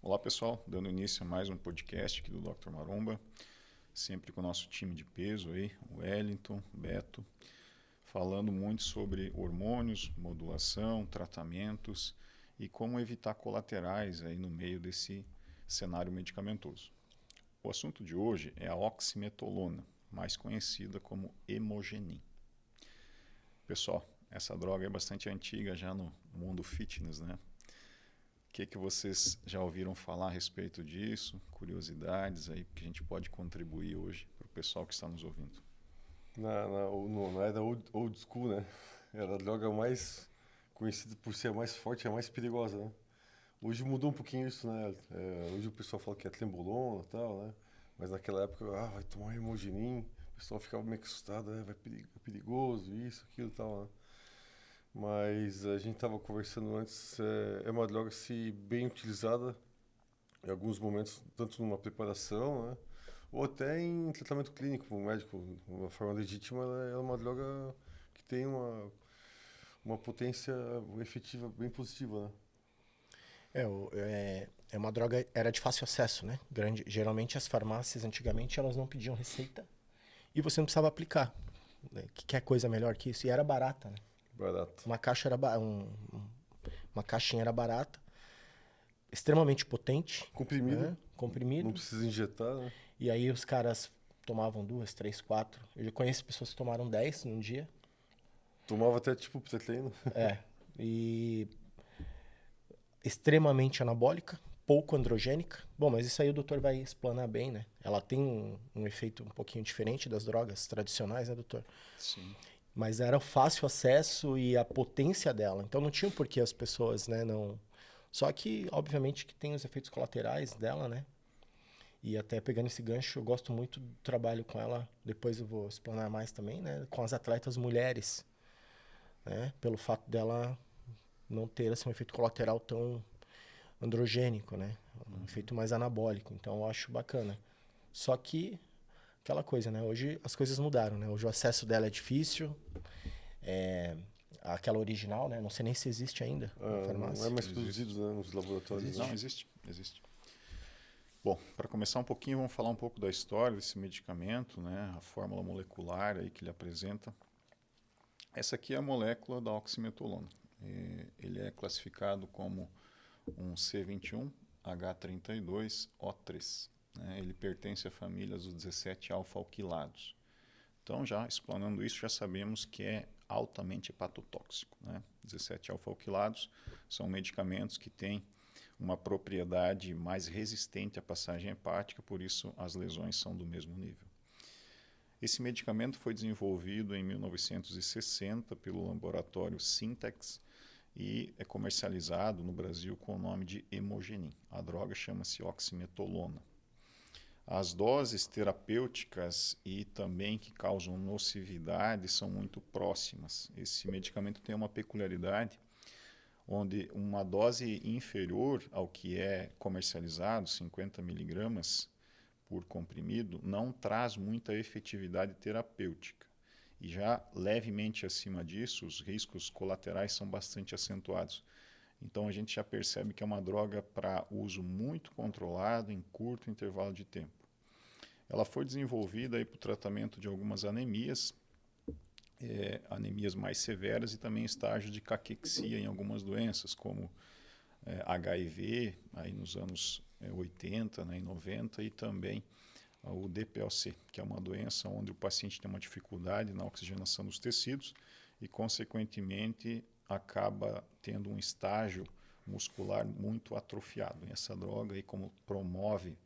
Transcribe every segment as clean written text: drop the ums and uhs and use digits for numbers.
Olá pessoal, dando início a mais um podcast aqui do Dr. Maromba, sempre com o nosso time de peso aí, o Wellington, Beto, falando muito sobre hormônios, modulação, tratamentos e como evitar colaterais aí no meio desse cenário medicamentoso. O assunto de hoje é a oximetolona, mais conhecida como Hemogenin. Pessoal, essa droga é bastante antiga já no mundo fitness, né? O que vocês já ouviram falar a respeito disso? Curiosidades aí que a gente pode contribuir hoje para o pessoal que está nos ouvindo. Na era old school, né? Era a droga mais conhecida por ser a mais forte e a mais perigosa, né? Hoje mudou um pouquinho isso, né? Hoje o pessoal fala que é trembolona e tal, né? Mas naquela época, vai tomar Hemogenin, o pessoal ficava meio que assustado, é perigoso, isso, aquilo e tal, né? Mas a gente estava conversando antes, é uma droga, se bem utilizada, em alguns momentos, tanto numa preparação, né? Ou até em tratamento clínico, o médico, de uma forma legítima, ela é uma droga que tem uma potência efetiva bem positiva, né? É uma droga, era de fácil acesso, né? Geralmente as farmácias antigamente elas não pediam receita e você não precisava aplicar. Né? Que quer coisa melhor que isso? E era barata, né? Barato. Uma caixa uma caixinha era barata, extremamente potente, Comprimido, né? não Comprimido. precisa injetar, né? E aí os caras tomavam 2, 3, 4. Eu já conheço pessoas que tomaram 10 num dia. Tomava até tipo pré-treino. É. E extremamente anabólica, pouco androgênica. Bom, mas isso aí o doutor vai explanar bem, né? Ela tem um efeito um pouquinho diferente das drogas tradicionais, né, doutor? Sim. Mas era o fácil acesso e a potência dela. Então não tinha por que as pessoas, né, não... Só que, obviamente, que tem os efeitos colaterais dela, né? E até pegando esse gancho, eu gosto muito do trabalho com ela. Depois eu vou explanar mais também, né? Com as atletas mulheres, né? Pelo fato dela não ter assim, um efeito colateral tão androgênico, né? Um efeito mais anabólico. Então eu acho bacana. Só que aquela coisa, né? Hoje as coisas mudaram, né? Hoje o acesso dela é difícil. Aquela original, né? Não sei nem se existe ainda na Não é farmácia. mais Existe. produzido, né, nos laboratórios, Existe? né? Não, existe. Bom, para começar um pouquinho, vamos falar um pouco da história desse medicamento, né? A fórmula molecular aí que ele apresenta. Essa aqui é a molécula da oximetolona. Ele é classificado como um C21H32O3. Né? Ele pertence à família dos 17 alfa-alquilados. Então, já explanando isso, já sabemos que é altamente hepatotóxico. Né? 17 alfa-alquilados são medicamentos que têm uma propriedade mais resistente à passagem hepática, por isso as lesões são do mesmo nível. Esse medicamento foi desenvolvido em 1960 pelo laboratório Syntex e é comercializado no Brasil com o nome de Hemogenin. A droga chama-se oximetolona. As doses terapêuticas e também que causam nocividade são muito próximas. Esse medicamento tem uma peculiaridade onde uma dose inferior ao que é comercializado, 50 miligramas por comprimido, não traz muita efetividade terapêutica. E já levemente acima disso, os riscos colaterais são bastante acentuados. Então a gente já percebe que é uma droga para uso muito controlado em curto intervalo de tempo. Ela foi desenvolvida para o tratamento de algumas anemias, anemias mais severas e também estágios de caquexia em algumas doenças, como HIV, aí nos anos 80, né, e 90, e também o DPLC, que é uma doença onde o paciente tem uma dificuldade na oxigenação dos tecidos e, consequentemente, acaba tendo um estágio muscular muito atrofiado. E essa droga, aí, como promove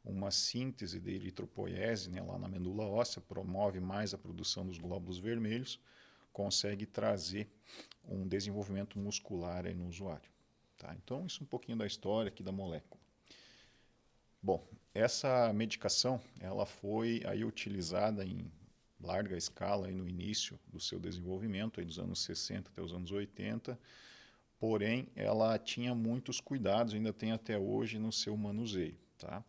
uma síntese de eritropoiese, né, lá na medula óssea, promove mais a produção dos glóbulos vermelhos, consegue trazer um desenvolvimento muscular aí no usuário. Tá? Então, isso é um pouquinho da história aqui da molécula. Bom, essa medicação ela foi aí utilizada em larga escala aí no início do seu desenvolvimento, aí dos anos 60 até os anos 80, porém ela tinha muitos cuidados, ainda tem até hoje no seu manuseio. Tá?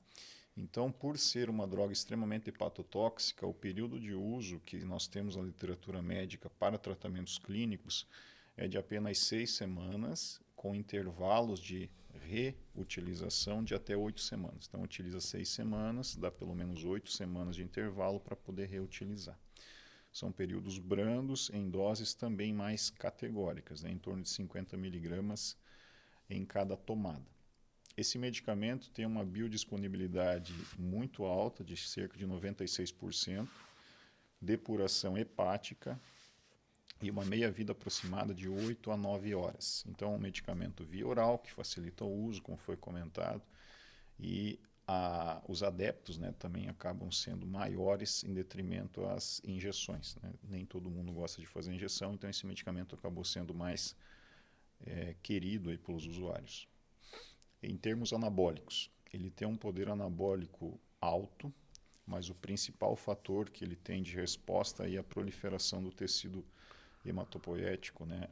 Então, por ser uma droga extremamente hepatotóxica, o período de uso que nós temos na literatura médica para tratamentos clínicos é de apenas 6 semanas, com intervalos de reutilização de até 8 semanas. Então, utiliza 6 semanas, dá pelo menos 8 semanas de intervalo para poder reutilizar. São períodos brandos em doses também mais categóricas, né, em torno de 50 miligramas em cada tomada. Esse medicamento tem uma biodisponibilidade muito alta, de cerca de 96%, depuração hepática e uma meia-vida aproximada de 8 a 9 horas. Então, é um medicamento via oral, que facilita o uso, como foi comentado, e os adeptos, né, também acabam sendo maiores em detrimento às injeções, né? Nem todo mundo gosta de fazer injeção, então esse medicamento acabou sendo mais querido aí pelos usuários. Em termos anabólicos, ele tem um poder anabólico alto, mas o principal fator que ele tem de resposta aí é a proliferação do tecido hematopoético, né,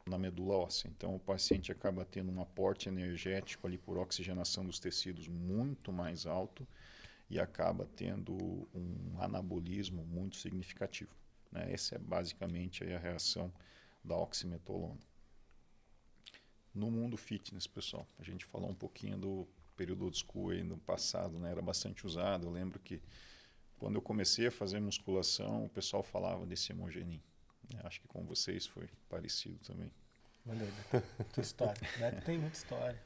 na medula óssea. Então, o paciente acaba tendo um aporte energético ali por oxigenação dos tecidos muito mais alto e acaba tendo um anabolismo muito significativo, né? Essa é basicamente aí a reação da oximetolona. No mundo fitness, pessoal, a gente falou um pouquinho do período old school aí no passado, né? Era bastante usado. Eu lembro que quando eu comecei a fazer musculação, o pessoal falava desse hemogenin. Acho que com vocês foi parecido também. Manda aí, tua história. Neto tem muita história.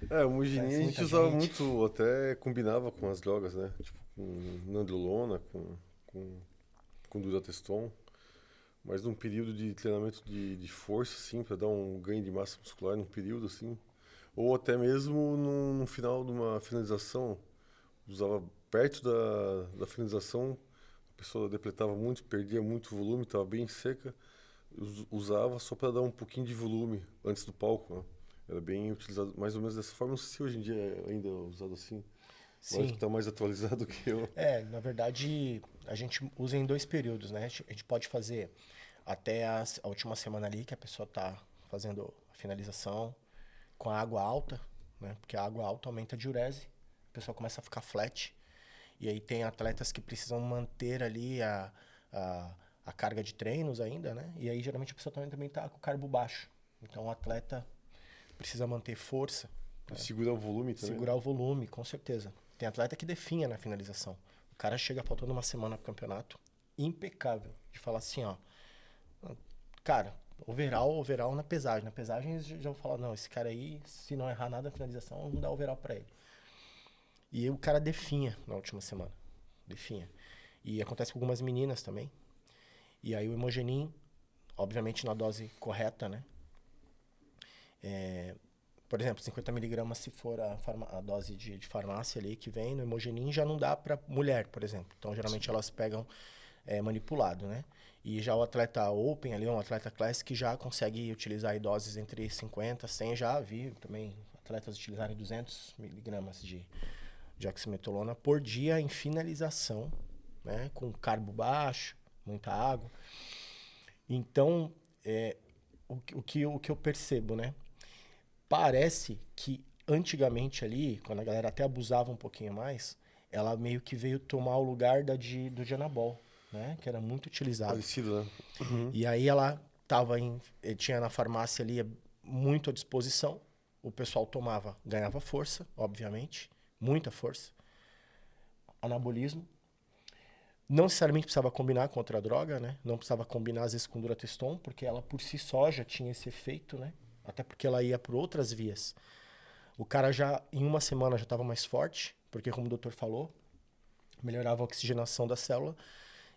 O hemogenin a Conhece gente muita usava gente. muito, até combinava com as drogas, né? Tipo, com nandrolona, com durateston. Mas num período de treinamento de força, assim, para dar um ganho de massa muscular num período, assim. Ou até mesmo no final de uma finalização, usava perto da finalização, a pessoa depletava muito, perdia muito volume, estava bem seca, usava só para dar um pouquinho de volume antes do palco, né? Era bem utilizado, mais ou menos dessa forma. Não sei se hoje em dia é ainda usado assim. Mas que Sim. está mais atualizado que eu. Na verdade, a gente usa em 2 períodos, né? A gente pode fazer até a última semana ali, que a pessoa está fazendo a finalização com a água alta, né? Porque a água alta aumenta a diurese, a pessoa começa a ficar flat. E aí tem atletas que precisam manter ali a carga de treinos ainda, né? E aí geralmente a pessoa também está com o carbo baixo. Então o atleta precisa manter força, E segurar o volume também. segurar o volume, com certeza. Tem atleta que definha na finalização. O cara chega faltando uma semana pro campeonato, impecável, de falar assim, ó, cara, overall na pesagem. Na pesagem eles já vão falar, não, esse cara aí, se não errar nada na finalização, não dá overall pra ele. E aí o cara definha na última semana. Definha. E acontece com algumas meninas também. E aí o hemogenin, obviamente na dose correta, né? Por exemplo, 50 miligramas se for a dose de farmácia ali que vem no hemogenin, já não dá para mulher, por exemplo. Então, geralmente elas pegam manipulado, né? E já o atleta Open ali, um atleta Classic, já consegue utilizar aí doses entre 50 e 100. Já vi também atletas utilizarem 200 miligramas de oximetolona por dia em finalização, né? Com carbo baixo, muita água. Então, o que eu percebo, né? Parece que antigamente ali, quando a galera até abusava um pouquinho mais, ela meio que veio tomar o lugar do Dianabol, né? Que era muito utilizado. Parecido, né? E aí ela tinha na farmácia ali muito à disposição. O pessoal tomava, ganhava força, obviamente, muita força. Anabolismo. Não necessariamente precisava combinar com outra droga, né? Não precisava combinar às vezes com durateston, porque ela por si só já tinha esse efeito, né? Até porque ela ia por outras vias. O cara já, em uma semana, já estava mais forte, porque como o doutor falou, melhorava a oxigenação da célula.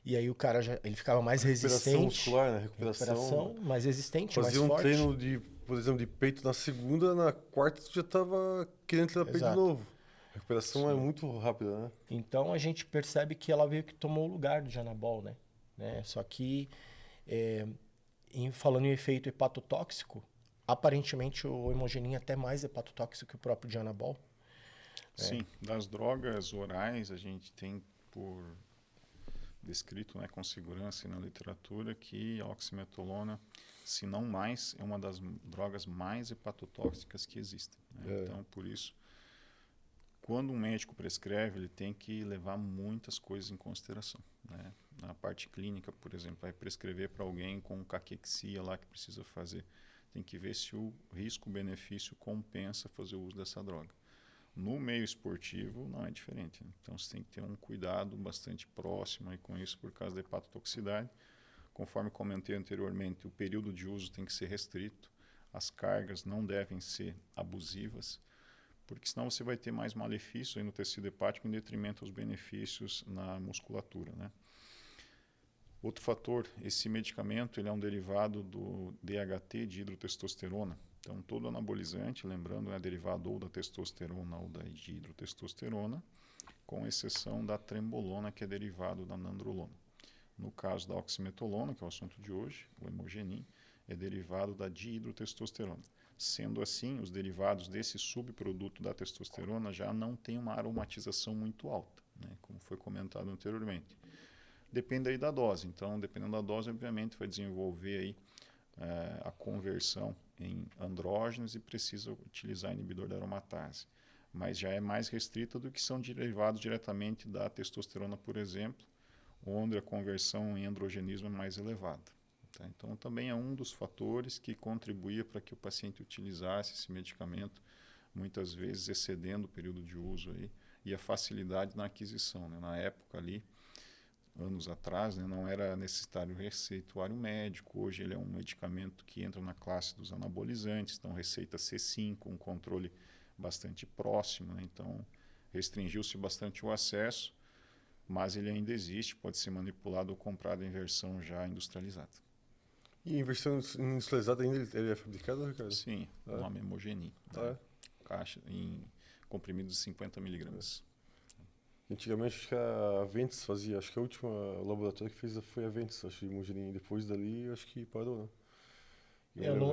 E aí o cara ele ficava mais Recuperação resistente. muscular, né? Recuperação. Mais resistente, Fazia mais um forte. treino por exemplo, de peito na segunda, na quarta tu já tava querendo treinar peito de Exato. novo. A recuperação é muito rápida, né? Então a gente percebe que ela veio que tomou o lugar do Janabol, né? Só que, falando em efeito hepatotóxico, aparentemente o hemogenin é até mais hepatotóxico que o próprio Janabol. Sim, das drogas orais a gente tem por descrito, né, com segurança na literatura que a oximetolona, se não mais, é uma das drogas mais hepatotóxicas que existem, né? Então, por isso, quando um médico prescreve, ele tem que levar muitas coisas em consideração, né? Na parte clínica, por exemplo, vai prescrever para alguém com caquexia lá que precisa fazer tem que ver se o risco-benefício compensa fazer o uso dessa droga. No meio esportivo não é diferente, né? Então você tem que ter um cuidado bastante próximo aí com isso por causa da hepatotoxicidade. Conforme comentei anteriormente, o período de uso tem que ser restrito, as cargas não devem ser abusivas, porque senão você vai ter mais malefícios aí no tecido hepático em detrimento aos benefícios na musculatura, né? Outro fator, esse medicamento ele é um derivado do DHT, de hidrotestosterona. Então, todo anabolizante, lembrando, é derivado ou da testosterona ou da dihidrotestosterona, com exceção da trembolona, que é derivado da nandrolona. No caso da oximetolona, que é o assunto de hoje, o Hemogenin, é derivado da dihidrotestosterona. Sendo assim, os derivados desse subproduto da testosterona já não têm uma aromatização muito alta, né, como foi comentado anteriormente. Depende aí da dose. Então, dependendo da dose, obviamente, vai desenvolver aí a conversão em andrógenos e precisa utilizar inibidor da aromatase. Mas já é mais restrita do que são derivados diretamente da testosterona, por exemplo, onde a conversão em androgenismo é mais elevada. Tá? Então, também é um dos fatores que contribuía para que o paciente utilizasse esse medicamento, muitas vezes excedendo o período de uso aí, e a facilidade na aquisição, né? Na época ali, anos atrás, né, não era necessário receituário médico. Hoje ele é um medicamento que entra na classe dos anabolizantes, então receita C5, um controle bastante próximo, né? Então restringiu-se bastante o acesso, mas ele ainda existe, pode ser manipulado ou comprado em versão já industrializada. E em versão industrializada ainda ele é fabricado, Ricardo? Sim, o nome é Hemogenin, né? Caixa em comprimidos de 50 miligramas. Antigamente, acho que a Ventus fazia, acho que a última laboratório que fez foi a Ventus, acho que Hemogenin. Depois dali, acho que parou, né? Eu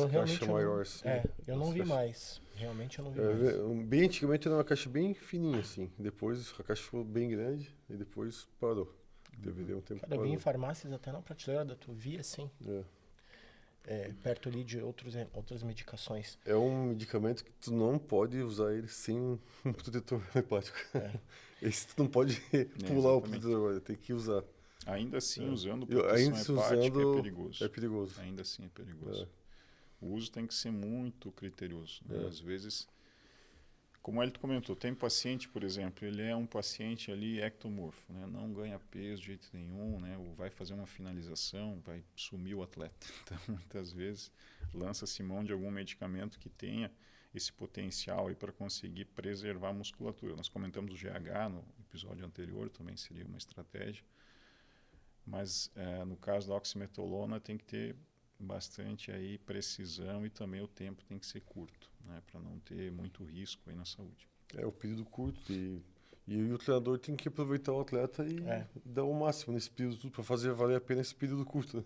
realmente maior, assim, eu não vi caixa... mais. Realmente eu não vi mais. Bem antigamente era uma caixa bem fininha, assim. Depois a caixa ficou bem grande e depois parou. Deveria um tempo Cara, eu vi em farmácias até na prateleira da tua via, assim. Perto ali de outras medicações. É um medicamento que tu não pode usar ele sem um protetor hepático. Esse tu não pode pular o protetor, tem que usar. Ainda assim, usando proteção hepática é perigoso. É perigoso. Ainda assim é perigoso. O uso tem que ser muito criterioso, né? Às vezes, como ele comentou, tem paciente, por exemplo, ele é um paciente ali ectomorfo, né? Não ganha peso de jeito nenhum, né? Ou vai fazer uma finalização, vai sumir o atleta. Então, muitas vezes, lança-se mão de algum medicamento que tenha esse potencial para conseguir preservar a musculatura. Nós comentamos o GH no episódio anterior, também seria uma estratégia. Mas no caso da oximetolona tem que ter bastante aí precisão e também o tempo tem que ser curto, né, para não ter muito risco aí na saúde. É o período curto e o treinador tem que aproveitar o atleta e dar o máximo nesse período para fazer valer a pena esse período curto.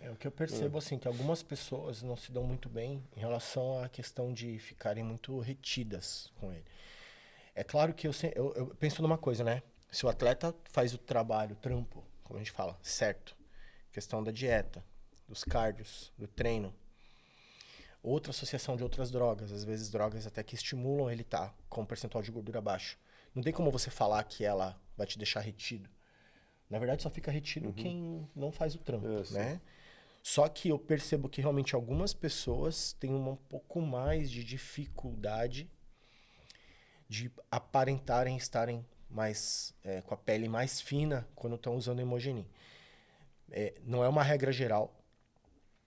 É o que eu percebo, assim, que algumas pessoas não se dão muito bem em relação à questão de ficarem muito retidas com ele. É claro que eu penso numa coisa, né? Se o atleta faz o trabalho, o trampo, como a gente fala, certo, questão da dieta, dos cardios, do treino, outra associação de outras drogas, às vezes drogas até que estimulam ele estar com um percentual de gordura baixo. Não tem como você falar que ela vai te deixar retido. Na verdade, só fica retido quem não faz o trampo, né? Só que eu percebo que realmente algumas pessoas têm um pouco mais de dificuldade de aparentarem estarem mais com a pele mais fina quando estão usando Hemogenin. Não é uma regra geral.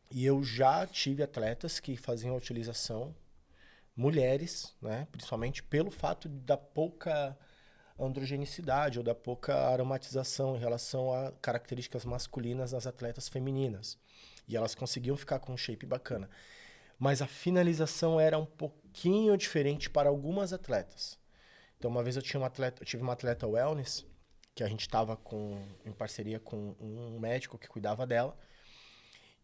E eu já tive atletas que faziam a utilização, mulheres, né, principalmente pelo fato da pouca androgenicidade ou da pouca aromatização em relação a características masculinas nas atletas femininas. E elas conseguiam ficar com um shape bacana. Mas a finalização era um pouquinho diferente para algumas atletas. Então, uma vez eu tive uma atleta wellness, que a gente estava em parceria com um médico que cuidava dela,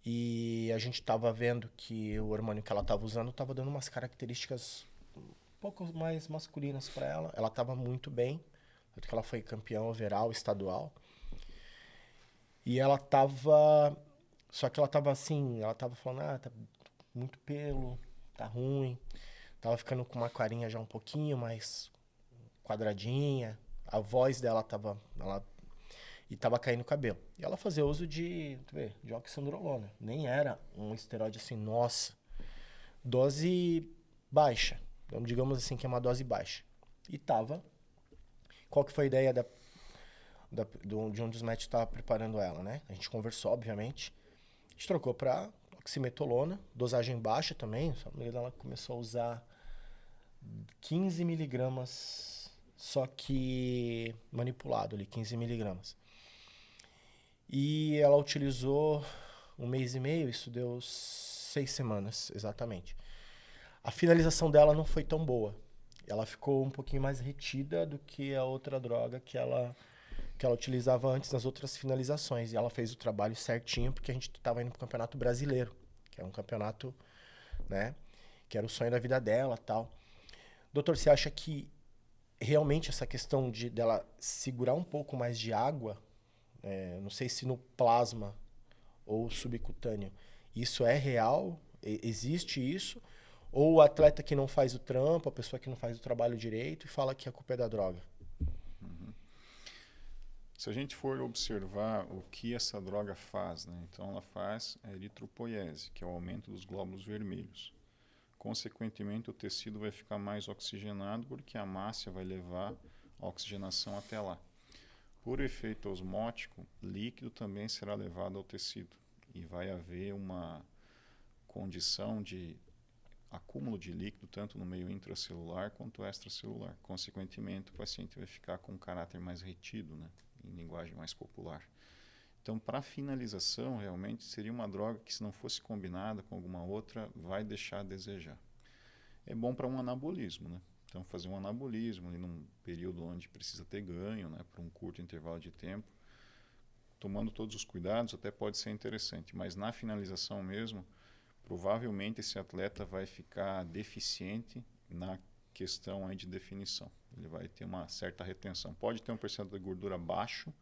e a gente estava vendo que o hormônio que ela estava usando estava dando umas características um pouco mais masculinas para ela. Ela estava muito bem, tanto que ela foi campeã overall estadual. E ela estava... Só que ela estava assim, ela estava falando, tá muito pelo, tá ruim. Tava ficando com uma carinha já um pouquinho mais quadradinha. A voz dela tava... E tava caindo o cabelo. E ela fazia uso de oxandrolona. Nem era um esteroide assim, nossa, dose baixa. Então, digamos assim que é uma dose baixa. E tava... Qual que foi a ideia de um dos médicos que estava preparando ela, né? A gente conversou, obviamente. A gente trocou para oximetolona, dosagem baixa também. Ela começou a usar 15 miligramas, só que manipulado ali, 15 miligramas. E ela utilizou 1 mês e meio, isso deu 6 semanas, exatamente. A finalização dela não foi tão boa. Ela ficou um pouquinho mais retida do que a outra droga que ela utilizava antes nas outras finalizações. E ela fez o trabalho certinho, porque a gente estava indo para o Campeonato Brasileiro, que era um campeonato, né, que era o sonho da vida dela e tal. Doutor, você acha que realmente essa questão dela segurar um pouco mais de água, não sei se no plasma ou subcutâneo, isso é real? Existe isso? Ou o atleta que não faz o trampo, a pessoa que não faz o trabalho direito e fala que a culpa é da droga? Se a gente for observar o que essa droga faz, né? Então ela faz a eritropoiese, que é o aumento dos glóbulos vermelhos. Consequentemente, o tecido vai ficar mais oxigenado porque a massa vai levar a oxigenação até lá. Por efeito osmótico, líquido também será levado ao tecido e vai haver uma condição de acúmulo de líquido tanto no meio intracelular quanto extracelular. Consequentemente, o paciente vai ficar com um caráter mais retido, né, em linguagem mais popular. Então, para finalização, realmente seria uma droga que, se não fosse combinada com alguma outra, vai deixar a desejar. É bom para um anabolismo, né? Então, fazer um anabolismo ali num período onde precisa ter ganho, né, por um curto intervalo de tempo, tomando todos os cuidados, até pode ser interessante. Mas na finalização mesmo, provavelmente esse atleta vai ficar deficiente na questão aí de definição. Ele vai ter uma certa retenção. Pode ter um percentual de gordura baixo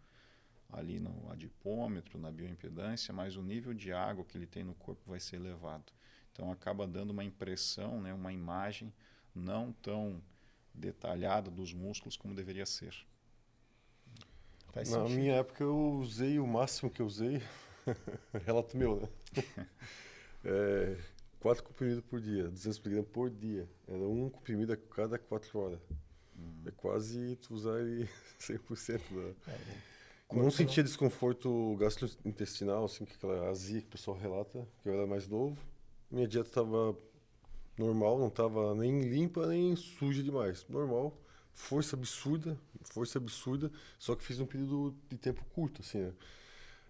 ali no adipômetro, na bioimpedância, mas o nível de água que ele tem no corpo vai ser elevado. Então acaba dando uma impressão, né, uma imagem não tão detalhada dos músculos como deveria ser. Na minha época eu usei o máximo que eu usei, relato meu, né? 4 comprimidos por dia, 200 mg por dia. Era um comprimido a cada 4 horas. É quase tu usar ele 100%. Né? Não sentia desconforto gastrointestinal, assim, que aquela azia que o pessoal relata, que eu era mais novo. Minha dieta estava normal, não estava nem limpa, nem suja demais. Normal, força absurda, só que fiz um período de tempo curto, assim, né?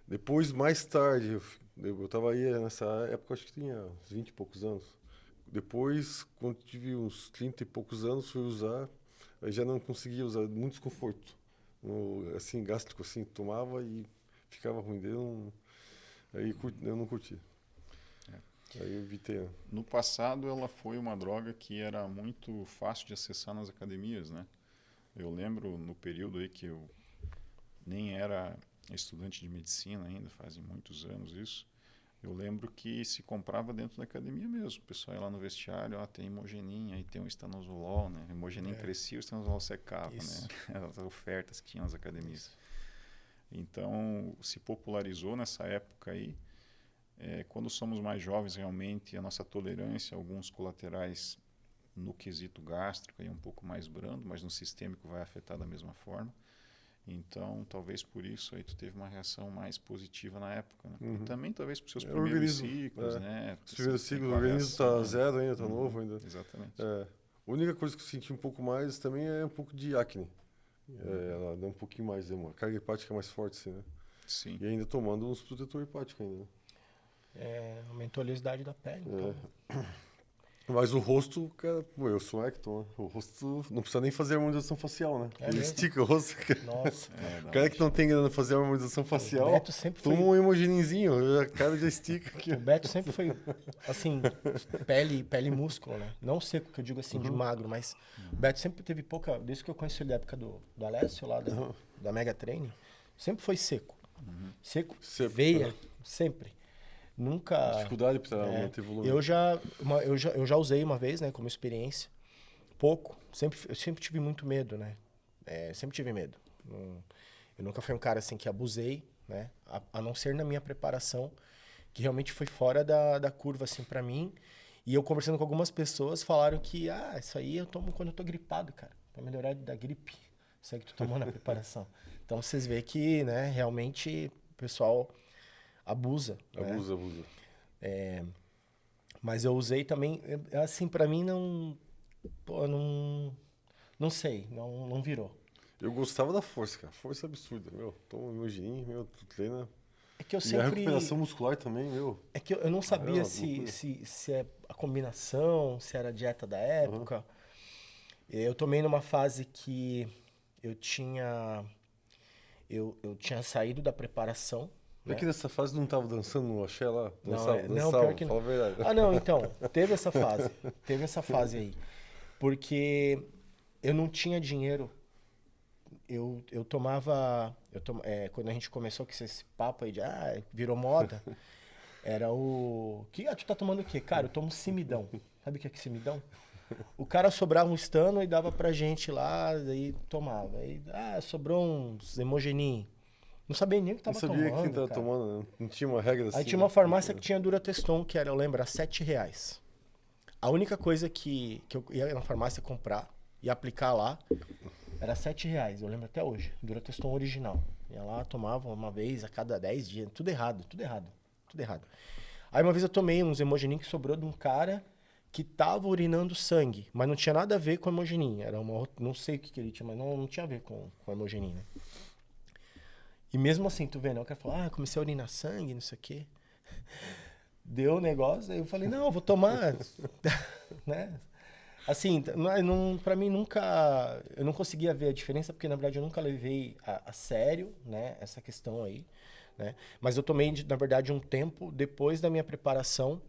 Depois, mais tarde, eu estava aí nessa época, acho que tinha uns 20 e poucos anos. Depois, quando tive uns 30 e poucos anos, fui usar, aí já não conseguia usar, muito desconforto. Assim, gástrico, assim, tomava e ficava ruim. Aí eu não curti. Aí eu evitei. Né? No passado, ela foi uma droga que era muito fácil de acessar nas academias, né? Eu lembro no período aí que eu nem era estudante de medicina ainda, fazem muitos anos isso. Eu lembro que se comprava dentro da academia mesmo. O pessoal ia lá no vestiário, tem hemogenin, aí tem um estanozolol, né? O hemogenin crescia, o estanozolol secava, né? As ofertas que tinham nas academias. Isso. Então, se popularizou nessa época aí. Quando somos mais jovens, realmente, a nossa tolerância a alguns colaterais no quesito gástrico é um pouco mais brando, mas no sistêmico vai afetar da mesma forma. Então, talvez por isso aí tu teve uma reação mais positiva na época, né? E também talvez por seus primeiros ciclos, né? Os primeiros ciclos, o organismo está zero ainda, está novo ainda. Exatamente. A única coisa que eu senti um pouco mais também é um pouco de acne. Ela dá um pouquinho mais, uma carga hepática mais forte, assim, né? Sim. E ainda tomando uns protetor hepático ainda, né? Aumentou a oleosidade da pele. Então. Mas o rosto, cara, eu sou ecton, né? O rosto não precisa nem fazer harmonização facial, né? Ele estica o rosto. Nossa. O cara que não tem grana fazer harmonização facial, o Beto sempre toma um hemogeninzinho, a cara já estica aqui. O Beto sempre foi, assim, pele e músculo, né? Não seco, que eu digo assim, de magro, mas o Beto sempre teve pouca, desde que eu conheci ele da época do Alessio, lá da Mega Training, sempre foi seco. Seco, veia, sempre. Nunca... Dificuldade para manter volume. Eu já usei uma vez, né, como experiência. Pouco. Eu sempre tive muito medo, né? Sempre tive medo. Eu nunca fui um cara assim que abusei, né? A não ser na minha preparação, que realmente foi fora da curva, assim, pra mim. E eu conversando com algumas pessoas, falaram que, isso aí eu tomo quando eu tô gripado, cara. Pra melhorar da gripe. Isso aí que tu tomou na preparação. Então, vocês veem que, né, realmente o pessoal abusa, né? Abusa, abusa. Mas eu usei também, assim, pra mim não... Pô, não sei, não virou. Eu gostava da força, cara. Força absurda, meu. Toma Hemogenin, meu, tu treina. É que eu E a sempre... recuperação muscular também, meu. É que eu não sabia uma se loucura. é a combinação, se era a dieta da época. Eu tomei numa fase que eu tinha... Eu tinha saído da preparação, É né? que nessa fase não tava dançando no axé lá? Não, Dançava, pior que não. fala a verdade. Ah, não, então, teve essa fase. Teve essa fase aí. Porque eu não tinha dinheiro. Eu tomava. Quando a gente começou com esse papo aí de virou moda, era o. Tu tá tomando o quê? Cara, eu tomo Simidão. Sabe o que é Simidão? O cara sobrava um estano e dava pra gente lá, daí tomava. Aí, sobrou uns Hemogenin. Não sabia nem o que Não tava sabia tomando. quem tava Cara. tomando, né? Não tinha uma regra assim. Aí tinha uma farmácia que tinha Durateston, que era, eu lembro, era R$7. A única coisa que eu ia na farmácia comprar e aplicar lá era R$7. Eu lembro até hoje. Durateston original. Ia lá, tomava uma vez a cada 10 dias. Tudo errado, tudo errado, tudo errado. Aí uma vez eu tomei uns Hemogenin que sobrou de um cara que tava urinando sangue, mas não tinha nada a ver com Hemogenin. Era não sei o que ele tinha, mas não tinha a ver com Hemogenin, né? E mesmo assim, tu vê, né? O cara falou, comecei a urinar sangue, não sei o quê. Deu o negócio, aí eu falei, não, eu vou tomar, né? Assim, pra mim nunca... Eu não conseguia ver a diferença, porque na verdade eu nunca levei a sério, né? Essa questão aí, né? Mas eu tomei, na verdade, um tempo depois da minha preparação,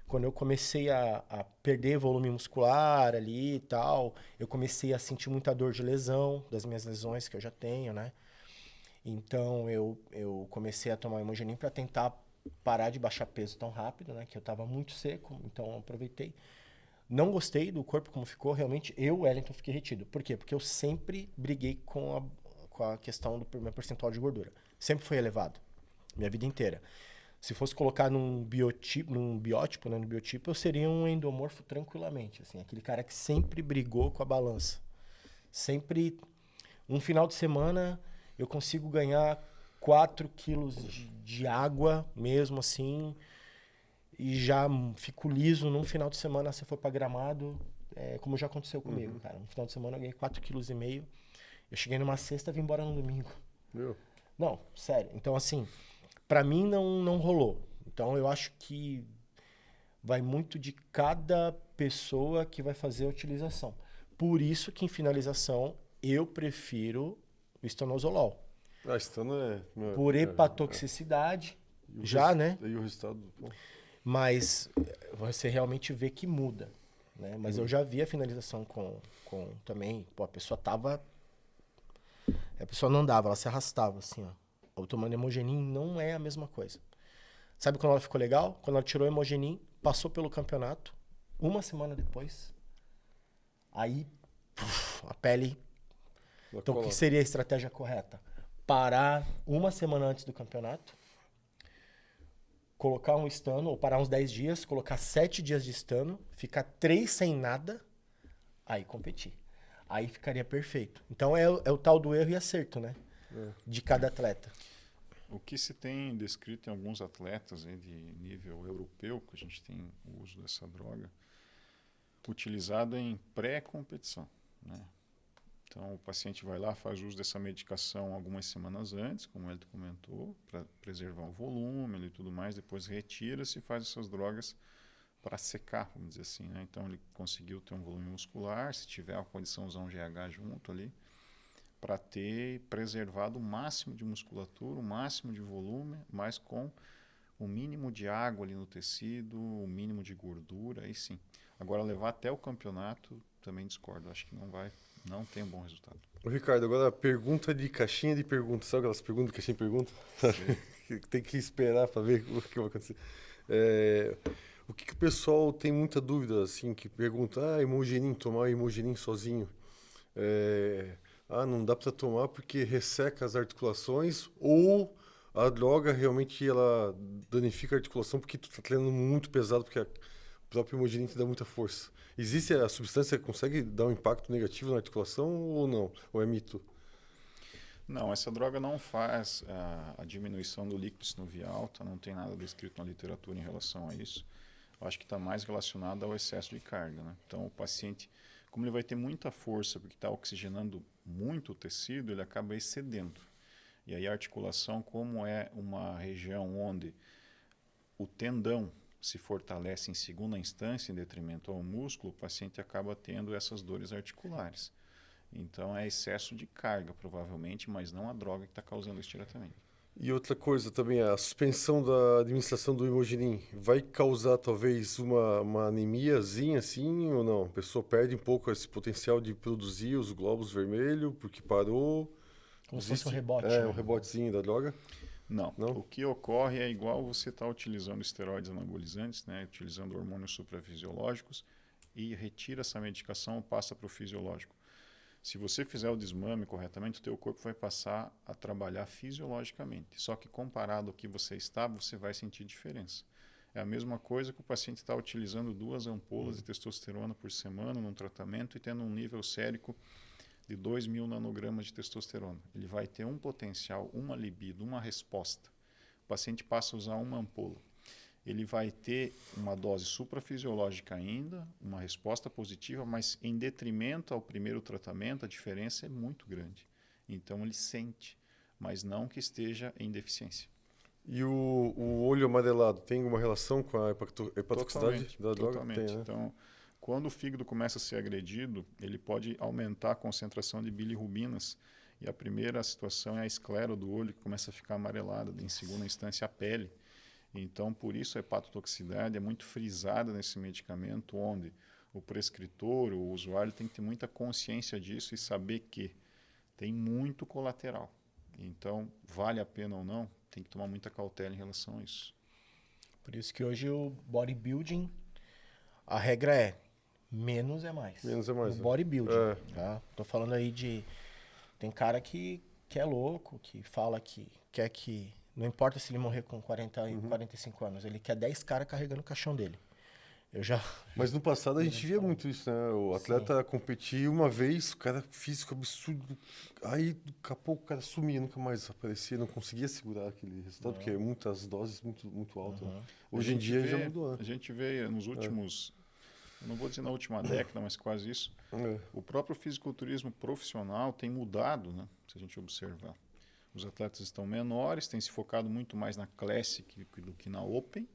quando eu comecei a perder volume muscular ali e tal, eu comecei a sentir muita dor de lesão, das minhas lesões que eu já tenho, né? Então eu comecei a tomar Hemogenin para tentar parar de baixar peso tão rápido, né? Que eu estava muito seco, então eu aproveitei. Não gostei do corpo como ficou, realmente. Wellington, fiquei retido. Por quê? Porque eu sempre briguei com a questão do meu percentual de gordura. Sempre foi elevado, minha vida inteira. Se fosse colocar num biótipo, né? No biotipo, eu seria um endomorfo tranquilamente. Assim, aquele cara que sempre brigou com a balança. Sempre, um final de semana... Eu consigo ganhar 4 quilos de água mesmo assim. E já fico liso num final de semana, se for pra Gramado. Como já aconteceu comigo, cara. Um final de semana eu ganhei 4,5 kg. Eu cheguei numa sexta e vim embora no domingo. Meu. Não, sério. Então, assim, pra mim não rolou. Então, eu acho que vai muito de cada pessoa que vai fazer a utilização. Por isso que, em finalização, eu prefiro o estanozolol. Estano é... Por hepatotoxicidade, já, né? E o resultado... Pô. Mas você realmente vê que muda, né? Mas eu já vi a finalização com também... Pô, a pessoa não andava, ela se arrastava, assim, ó. O tomando Hemogenin não é a mesma coisa. Sabe quando ela ficou legal? Quando ela tirou Hemogenin, passou pelo campeonato, uma semana depois, aí a pele... Então, o que seria a estratégia correta? Parar uma semana antes do campeonato, colocar um estano, ou parar uns 10 dias, colocar 7 dias de estano, ficar 3 sem nada, aí competir. Aí ficaria perfeito. Então, é o tal do erro e acerto, né? De cada atleta. O que se tem descrito em alguns atletas aí de nível europeu, que a gente tem o uso dessa droga, utilizado em pré-competição, né? Então, o paciente vai lá, faz uso dessa medicação algumas semanas antes, como ele comentou, para preservar o volume e tudo mais, depois retira-se e faz essas drogas para secar, vamos dizer assim, né? Então, ele conseguiu ter um volume muscular, se tiver a condição, usar um GH junto ali, para ter preservado o máximo de musculatura, o máximo de volume, mas com o mínimo de água ali no tecido, o mínimo de gordura, aí sim. Agora, levar até o campeonato, também discordo, acho que não tem um bom resultado. Ô, Ricardo, agora pergunta de caixinha de perguntas. Sabe aquelas perguntas de caixinha de perguntas? Tem que esperar para ver o que vai acontecer. O que o pessoal tem muita dúvida, assim, que pergunta, Hemogenin, tomar Hemogenin sozinho. não dá para tomar porque resseca as articulações, ou a droga realmente ela danifica a articulação porque tu tá treinando muito pesado, porque o próprio Imogenin te dá muita força. Existe a substância que consegue dar um impacto negativo na articulação ou não? Ou é mito? Não, essa droga não faz a diminuição do líquido sinovial, tá? Não tem nada descrito na literatura em relação a isso. Eu acho que está mais relacionado ao excesso de carga, né? Então, o paciente, como ele vai ter muita força, porque está oxigenando muito o tecido, ele acaba excedendo. E aí a articulação, como é uma região onde o tendão se fortalece em segunda instância em detrimento ao músculo, o paciente acaba tendo essas dores articulares. Então é excesso de carga, provavelmente, mas não a droga que está causando isso diretamente. E outra coisa também, a suspensão da administração do Imogenin vai causar talvez uma anemiazinha assim ou não? A pessoa perde um pouco esse potencial de produzir os glóbulos vermelhos porque parou? Como se fosse um rebote. É, um rebotezinho da droga? Não. Não? O que ocorre é igual você estar utilizando esteroides anabolizantes, né, utilizando hormônios suprafisiológicos e retira essa medicação e passa para o fisiológico. Se você fizer o desmame corretamente, o teu corpo vai passar a trabalhar fisiologicamente. Só que comparado ao que você estava, você vai sentir diferença. É a mesma coisa que o paciente está utilizando 2 ampolas de testosterona por semana num tratamento e tendo um nível sérico de 2.000 nanogramas de testosterona. Ele vai ter um potencial, uma libido, uma resposta. O paciente passa a usar uma ampola. Ele vai ter uma dose suprafisiológica ainda, uma resposta positiva, mas em detrimento ao primeiro tratamento, a diferença é muito grande. Então ele sente, mas não que esteja em deficiência. E o olho amarelado tem alguma relação com a hepatotoxicidade da droga? Totalmente. Tem, né? Então, quando o fígado começa a ser agredido, ele pode aumentar a concentração de bilirrubinas. E a primeira situação é a esclera do olho, que começa a ficar amarelada, em segunda instância a pele. Então, por isso a hepatotoxicidade é muito frisada nesse medicamento, onde o prescritor, o usuário, tem que ter muita consciência disso e saber que tem muito colateral. Então, vale a pena ou não, tem que tomar muita cautela em relação a isso. Por isso que hoje o bodybuilding, a regra é menos é mais. Menos é mais. No né? bodybuilding. É. Tá? Tô falando aí de... Tem cara que é louco, que fala que quer que... Não importa se ele morrer com 40 e 45 anos, ele quer 10 caras carregando o caixão dele. Eu já... Mas no passado a gente via muito isso, né? O atleta competia uma vez, o cara físico absurdo. Aí, daqui a pouco, o cara sumia, nunca mais aparecia, não conseguia segurar aquele resultado, porque é muitas doses muito altas. Né? Hoje em dia já mudou, né? A gente vê nos últimos, eu não vou dizer na última década, mas quase isso, o próprio fisiculturismo profissional tem mudado, né? Se a gente observar. Os atletas estão menores, têm se focado muito mais na Classic do que na Open,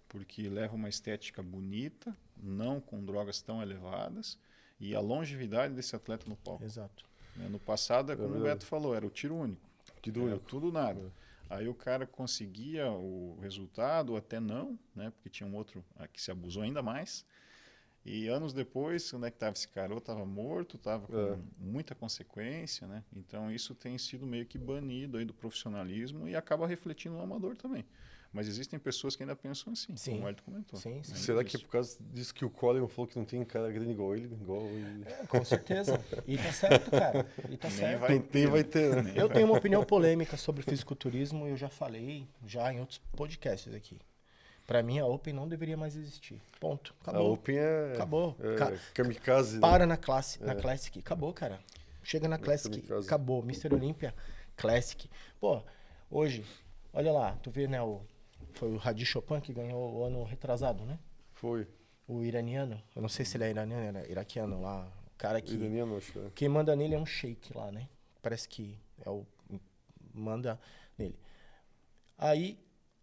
porque leva uma estética bonita, não com drogas tão elevadas, e a longevidade desse atleta no palco. Exato. No passado, como o Beto falou, era o tiro único. Era tudo nada. Aí o cara conseguia o resultado, ou até não, né? Porque tinha um outro que se abusou ainda mais. E anos depois, onde é que estava esse cara? Ou estava morto, estava com muita consequência, né? Então isso tem sido meio que banido aí do profissionalismo e acaba refletindo no amador também. Mas existem pessoas que ainda pensam assim, Sim. como o Hélio comentou. Sim, sim. Será que é por causa disso que o Coleman falou que não tem cara grande igual ele? Com certeza. E tá certo, cara. E tá certo. Vai ter, né? Eu tenho uma opinião polêmica sobre fisiculturismo e eu já falei em outros podcasts aqui. Pra mim, a Open não deveria mais existir. Ponto. Acabou. A Open Acabou. Kamikaze. Para na Classic. Acabou, cara. Chega na Classic. Kamikaze. Acabou. Mr. Olympia, Classic. Pô, hoje, olha lá. Tu vê, né? Foi o Hadi Chopin que ganhou o ano retrasado, né? Foi. O iraniano. Eu não sei se ele é iraniano, era iraquiano lá. O cara que... Iraniano, acho que é. Quem manda nele é um sheik lá, né? Parece que é o... Manda nele. Aí,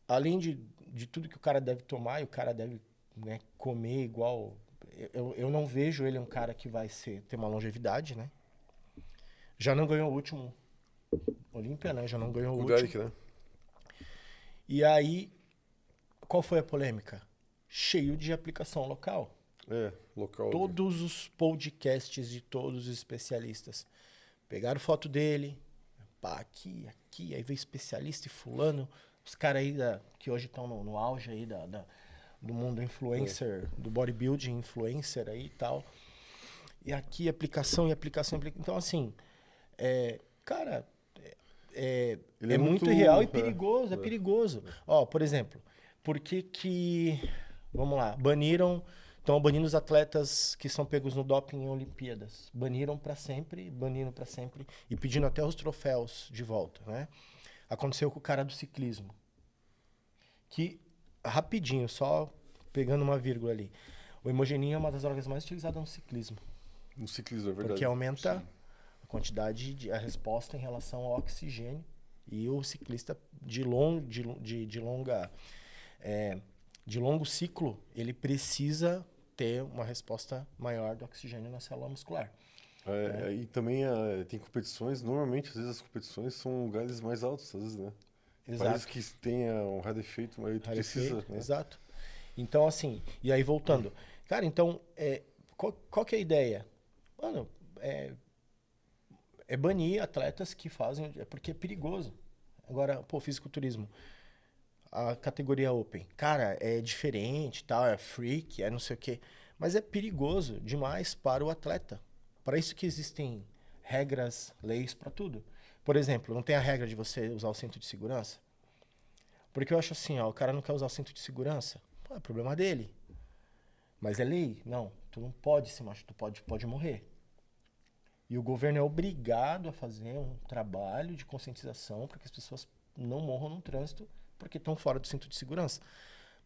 além de tudo que o cara deve tomar e o cara deve, né, comer igual... Eu não vejo ele um cara que vai ter uma longevidade, né? Já não ganhou o último Olímpia, né? Já não ganhou o último. Derek, né? E aí, qual foi a polêmica? Cheio de aplicação local. Local. Todos os podcasts de todos os especialistas pegaram foto dele, pá, aqui, aí veio especialista e fulano, os caras aí que hoje estão no auge aí do mundo influencer, do bodybuilding influencer aí e tal. E aqui aplicação. Então, assim, Cara, Ele é é muito muito- real e é, perigoso, é perigoso. Ó, por exemplo, por que, vamos lá, estão banindo os atletas que são pegos no doping em Olimpíadas. Baniram para sempre, e pedindo até os troféus de volta, né? Aconteceu com o cara do ciclismo. Que, rapidinho, só pegando uma vírgula ali. O hemogenin é uma das drogas mais utilizadas no ciclismo. No ciclismo, é verdade. Porque aumenta Sim. a quantidade, a resposta em relação ao oxigênio. E o ciclista de longo ciclo, ele precisa ter uma resposta maior do oxigênio na célula muscular. E também tem competições, normalmente, às vezes as competições são em lugares mais altos, às vezes, né? Parece que tenha um rarefeito, mas tu precisa, né? Exato. Então, assim, e aí voltando. Cara, então, qual que é a ideia? Mano, é banir atletas que fazem, porque é perigoso. Agora, pô, fisiculturismo, a categoria Open, cara, é diferente, tal, é freak, é não sei o quê, mas é perigoso demais para o atleta. Para isso que existem regras, leis para tudo. Por exemplo, não tem a regra de você usar o cinto de segurança? Porque eu acho assim, ó, o cara não quer usar o cinto de segurança, pô, é problema dele. Mas é lei? Não, tu não pode se machucar, tu pode morrer. E o governo é obrigado a fazer um trabalho de conscientização para que as pessoas não morram no trânsito porque estão fora do cinto de segurança.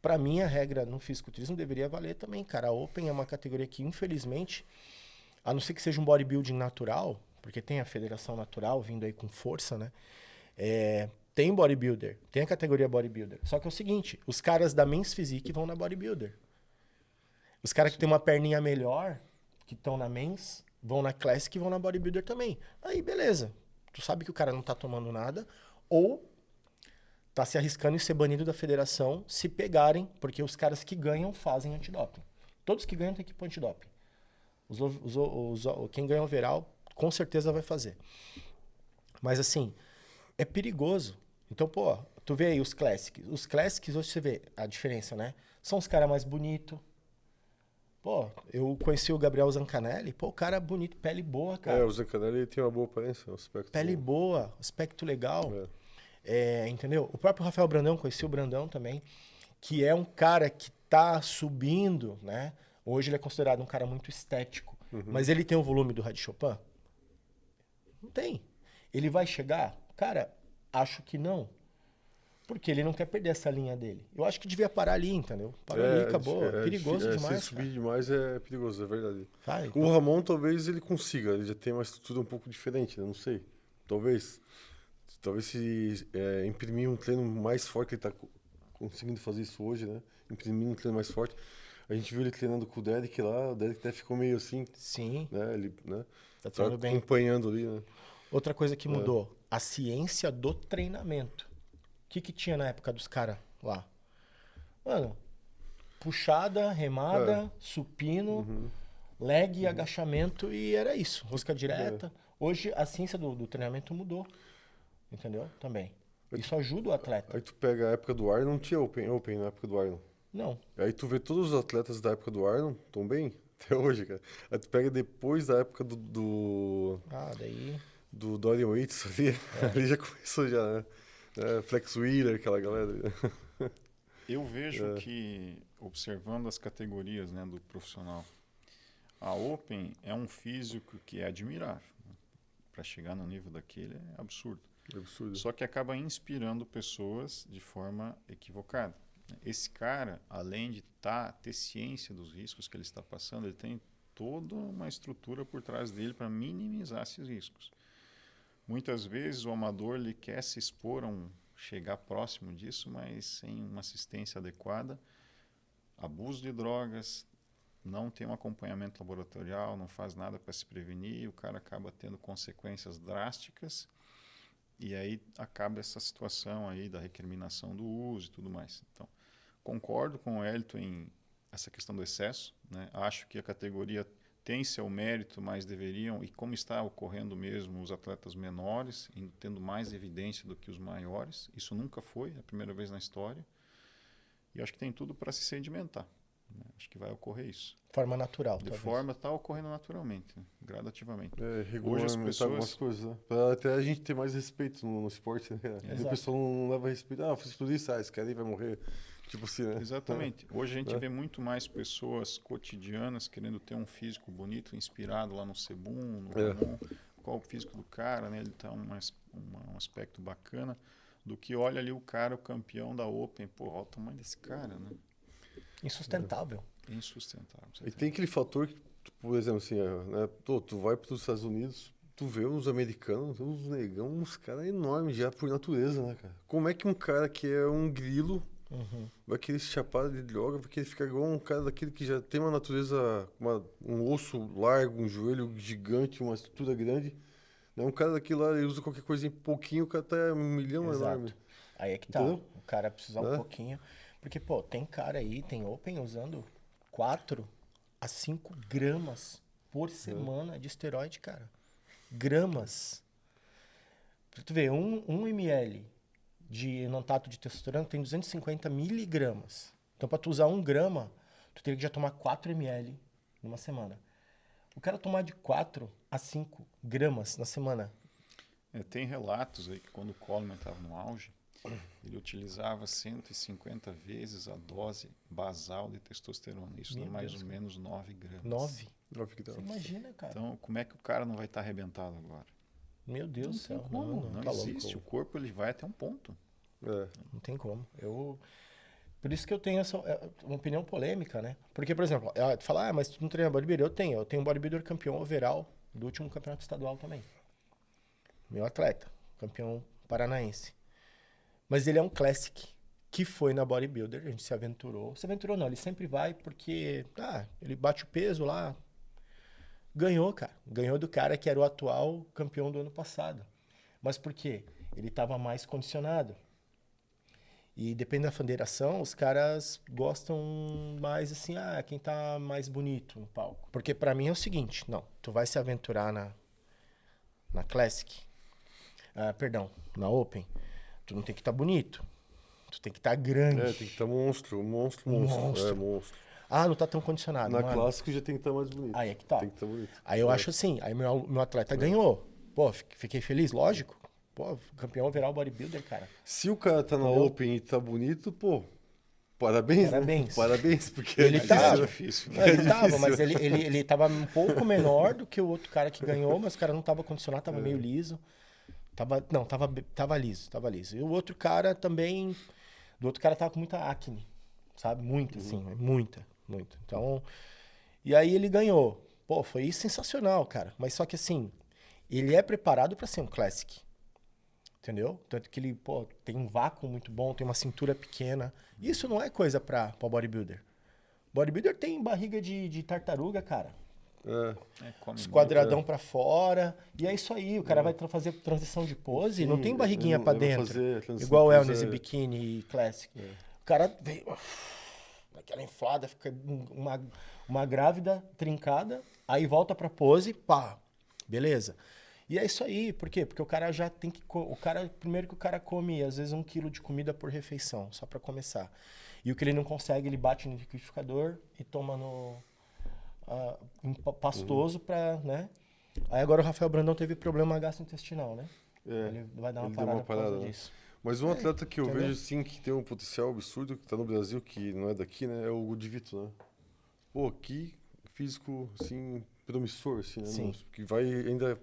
Para mim, a regra no fisiculturismo deveria valer também, cara. A Open é uma categoria que, infelizmente, a não ser que seja um bodybuilding natural, porque tem a federação natural vindo aí com força, né? Tem bodybuilder, tem a categoria bodybuilder. Só que é o seguinte, os caras da Men's Physique vão na bodybuilder. Os caras que têm uma perninha melhor, que estão na Men's, vão na Classic e vão na bodybuilder também. Aí, beleza. Tu sabe que o cara não tá tomando nada, ou tá se arriscando em ser banido da federação se pegarem, porque os caras que ganham fazem antidoping. Todos que ganham têm que ir pro antidoping. Quem ganha overall, com certeza vai fazer. Mas assim, é perigoso. Então, pô, tu vê aí os Classics. Os Classics, hoje você vê a diferença, né? São os caras mais bonitos. Pô, eu conheci o Gabriel Zancanelli. Pô, o cara bonito, pele boa, cara. O Zancanelli tem uma boa aparência, um aspecto Pele bom. boa, aspecto legal. É. Entendeu? O próprio Rafael Brandão, conheci o Brandão também, que é um cara que tá subindo, né? Hoje ele é considerado um cara muito estético. Mas ele tem o volume do Red Chopin? Não tem. Ele vai chegar? Cara, acho que não. Porque ele não quer perder essa linha dele. Eu acho que devia parar ali, entendeu? Parou ali, acabou. Perigoso demais. Se subir demais é perigoso, é verdade. Tá, O então, Ramon talvez ele consiga, ele já tem uma estrutura um pouco diferente, né? Não sei. Talvez se imprimir um treino mais forte, ele tá conseguindo fazer isso hoje, né? Imprimir um treino mais forte. A gente viu ele treinando com o Derek lá, o Derek até ficou meio assim, sim, né? Ele, né? tá Tá treinando bem. acompanhando ali, né? Outra coisa que mudou, a ciência do treinamento. O que tinha na época dos caras lá? Mano, puxada, remada, supino, leg, agachamento e era isso. Rosca direta. Hoje a ciência do treinamento mudou. Entendeu? Também. Isso ajuda o atleta. Aí tu pega a época do Arnold, não tinha Open na época do Arnold. Não. Aí tu vê todos os atletas da época do Arnold, tão bem, até hoje, cara. Aí tu pega depois da época Daí. do Dorian Yates ali, ali já começou já, né? Flex Wheeler, aquela galera. Eu vejo que, observando as categorias, né, do profissional, a Open é um físico que é admirável. Para chegar no nível daquele é absurdo. É absurdo. Só que acaba inspirando pessoas de forma equivocada. Esse cara, além de ter ciência dos riscos que ele está passando, ele tem toda uma estrutura por trás dele para minimizar esses riscos. Muitas vezes o amador ele quer se expor chegar próximo disso, mas sem uma assistência adequada, abuso de drogas, não tem um acompanhamento laboratorial, não faz nada para se prevenir, e o cara acaba tendo consequências drásticas, e aí acaba essa situação aí da recriminação do uso e tudo mais. Então, concordo com o Hélito em essa questão do excesso, né? Acho que a categoria tem seu mérito, mas deveriam, e como está ocorrendo mesmo, os atletas menores, tendo mais evidência do que os maiores. Isso nunca foi, é a primeira vez na história. E acho que tem tudo para se sedimentar. né? Acho que vai ocorrer isso. Forma natural, De talvez. forma está ocorrendo naturalmente, né? Gradativamente. Regulamentar algumas pessoas- coisas, né? Pra até a gente ter mais respeito no esporte, né? E o Exato. pessoal não leva respeito. Ah, fisiculturista, esse cara aí vai morrer. Tipo assim, né? Exatamente. Hoje a gente É. vê muito mais pessoas cotidianas querendo ter um físico bonito, inspirado lá no Sebum, no É. Ramon, qual o físico do cara, né? Ele tá um aspecto bacana, do que olha ali o cara, o campeão da Open, pô, olha o tamanho desse cara, né? Insustentável. Insustentável. E tem aquele fator que, por exemplo, assim, né? Tu vai para os Estados Unidos, tu vê uns americanos, uns negão, uns caras enormes já por natureza, né, cara? Como é que um cara que é um grilo Uhum. vai querer se chapar de droga, vai querer ficar igual um cara daquele que já tem uma natureza, um osso largo, um joelho gigante, uma estrutura grande. Né? Um cara daquele lá, ele usa qualquer coisa em pouquinho, o cara tá 1 milhão enorme. Exato. Aí é que tá. Entendeu? O cara precisa um Né? pouquinho. Porque, pô, tem cara aí, tem Open usando 4 a 5 gramas por semana de esteroide, cara. Gramas. Pra tu ver, 1 ml de enotato de testosterona tem 250 miligramas. Então, pra tu usar 1 grama, tu teria que já tomar 4 ml numa semana. O cara tomar de 4 a 5 gramas na semana. Tem relatos aí que quando o Coleman estava no auge, ele utilizava 150 vezes a dose basal de testosterona. Isso Meu dá mais Deus, ou cara. menos 9 gramas. 9. Óbvio que dá. Você imagina, cara. Então, como é que o cara não vai estar arrebentado agora? Meu Deus do Não céu. tem como, não tá louco. existe. O corpo ele vai até um ponto. É. Não tem como. Por isso que eu tenho essa uma opinião polêmica, né? Porque, por exemplo, tu fala, mas tu não treina bodybuilder? Eu tenho um bodybuilder campeão overall do último campeonato estadual também. Meu atleta, campeão paranaense. Mas ele é um classic, que foi na bodybuilder, a gente se aventurou. Se aventurou não, ele sempre vai porque, ele bate o peso lá. Ganhou, cara. Ganhou do cara que era o atual campeão do ano passado. Mas por quê? Ele estava mais condicionado. E depende da federação, os caras gostam mais assim, quem tá mais bonito no palco. Porque pra mim é o seguinte, não, tu vai se aventurar na Classic, na Open, tu não tem que estar bonito, tu tem que estar grande. Tem que estar monstro. Monstro. É, monstro. Não tá tão condicionado, Na mano. clássica já tem que estar mais bonito. Aí é que tá. Tem que estar bonito. Aí eu acho assim, aí meu atleta ganhou. Pô, fiquei feliz, lógico. Pô, campeão overall bodybuilder, cara. Se o cara tá na Entendeu? Open e tá bonito, pô, parabéns, Parabéns. né? Parabéns, porque Ele Mas tá. é difícil, né? Não, ele tava, mas ele tava um pouco menor do que o outro cara que ganhou, mas o cara não tava condicionado, tava meio liso. Tava liso. E o outro cara também. Do outro cara tava com muita acne, sabe? Muita, assim, muita. Então. E aí ele ganhou. Pô, foi sensacional, cara. Mas só que assim, ele é preparado pra ser um classic. Entendeu? Tanto que ele, pô, tem um vácuo muito bom, tem uma cintura pequena. Isso não é coisa pra bodybuilder. Bodybuilder tem barriga de tartaruga, cara. Come Esquadradão pra fora. E é isso aí. O cara vai fazer transição de pose. Sim, não tem barriguinha ele pra vai dentro. fazer a transição Igual o de pose, Wellness e Bikini e Classic. O cara veio. Aquela inflada, fica uma grávida trincada. Aí volta pra pose. Pá. Beleza. E é isso aí. Por quê? Porque o cara já tem que. Primeiro que o cara come, às vezes, 1 quilo de comida por refeição, só pra começar. E o que ele não consegue, ele bate no liquidificador e toma no. Pastoso pra, né? Aí agora o Rafael Brandão teve problema gastrointestinal, né? Ele vai dar uma ele deu parada uma por causa parada, né? disso. Mas um atleta que eu entendeu? vejo, assim, que tem um potencial absurdo, que tá no Brasil, que não é daqui, né? É o Gudivito, né? Pô, que físico, assim, promissor, assim, né? Sim. Que vai ainda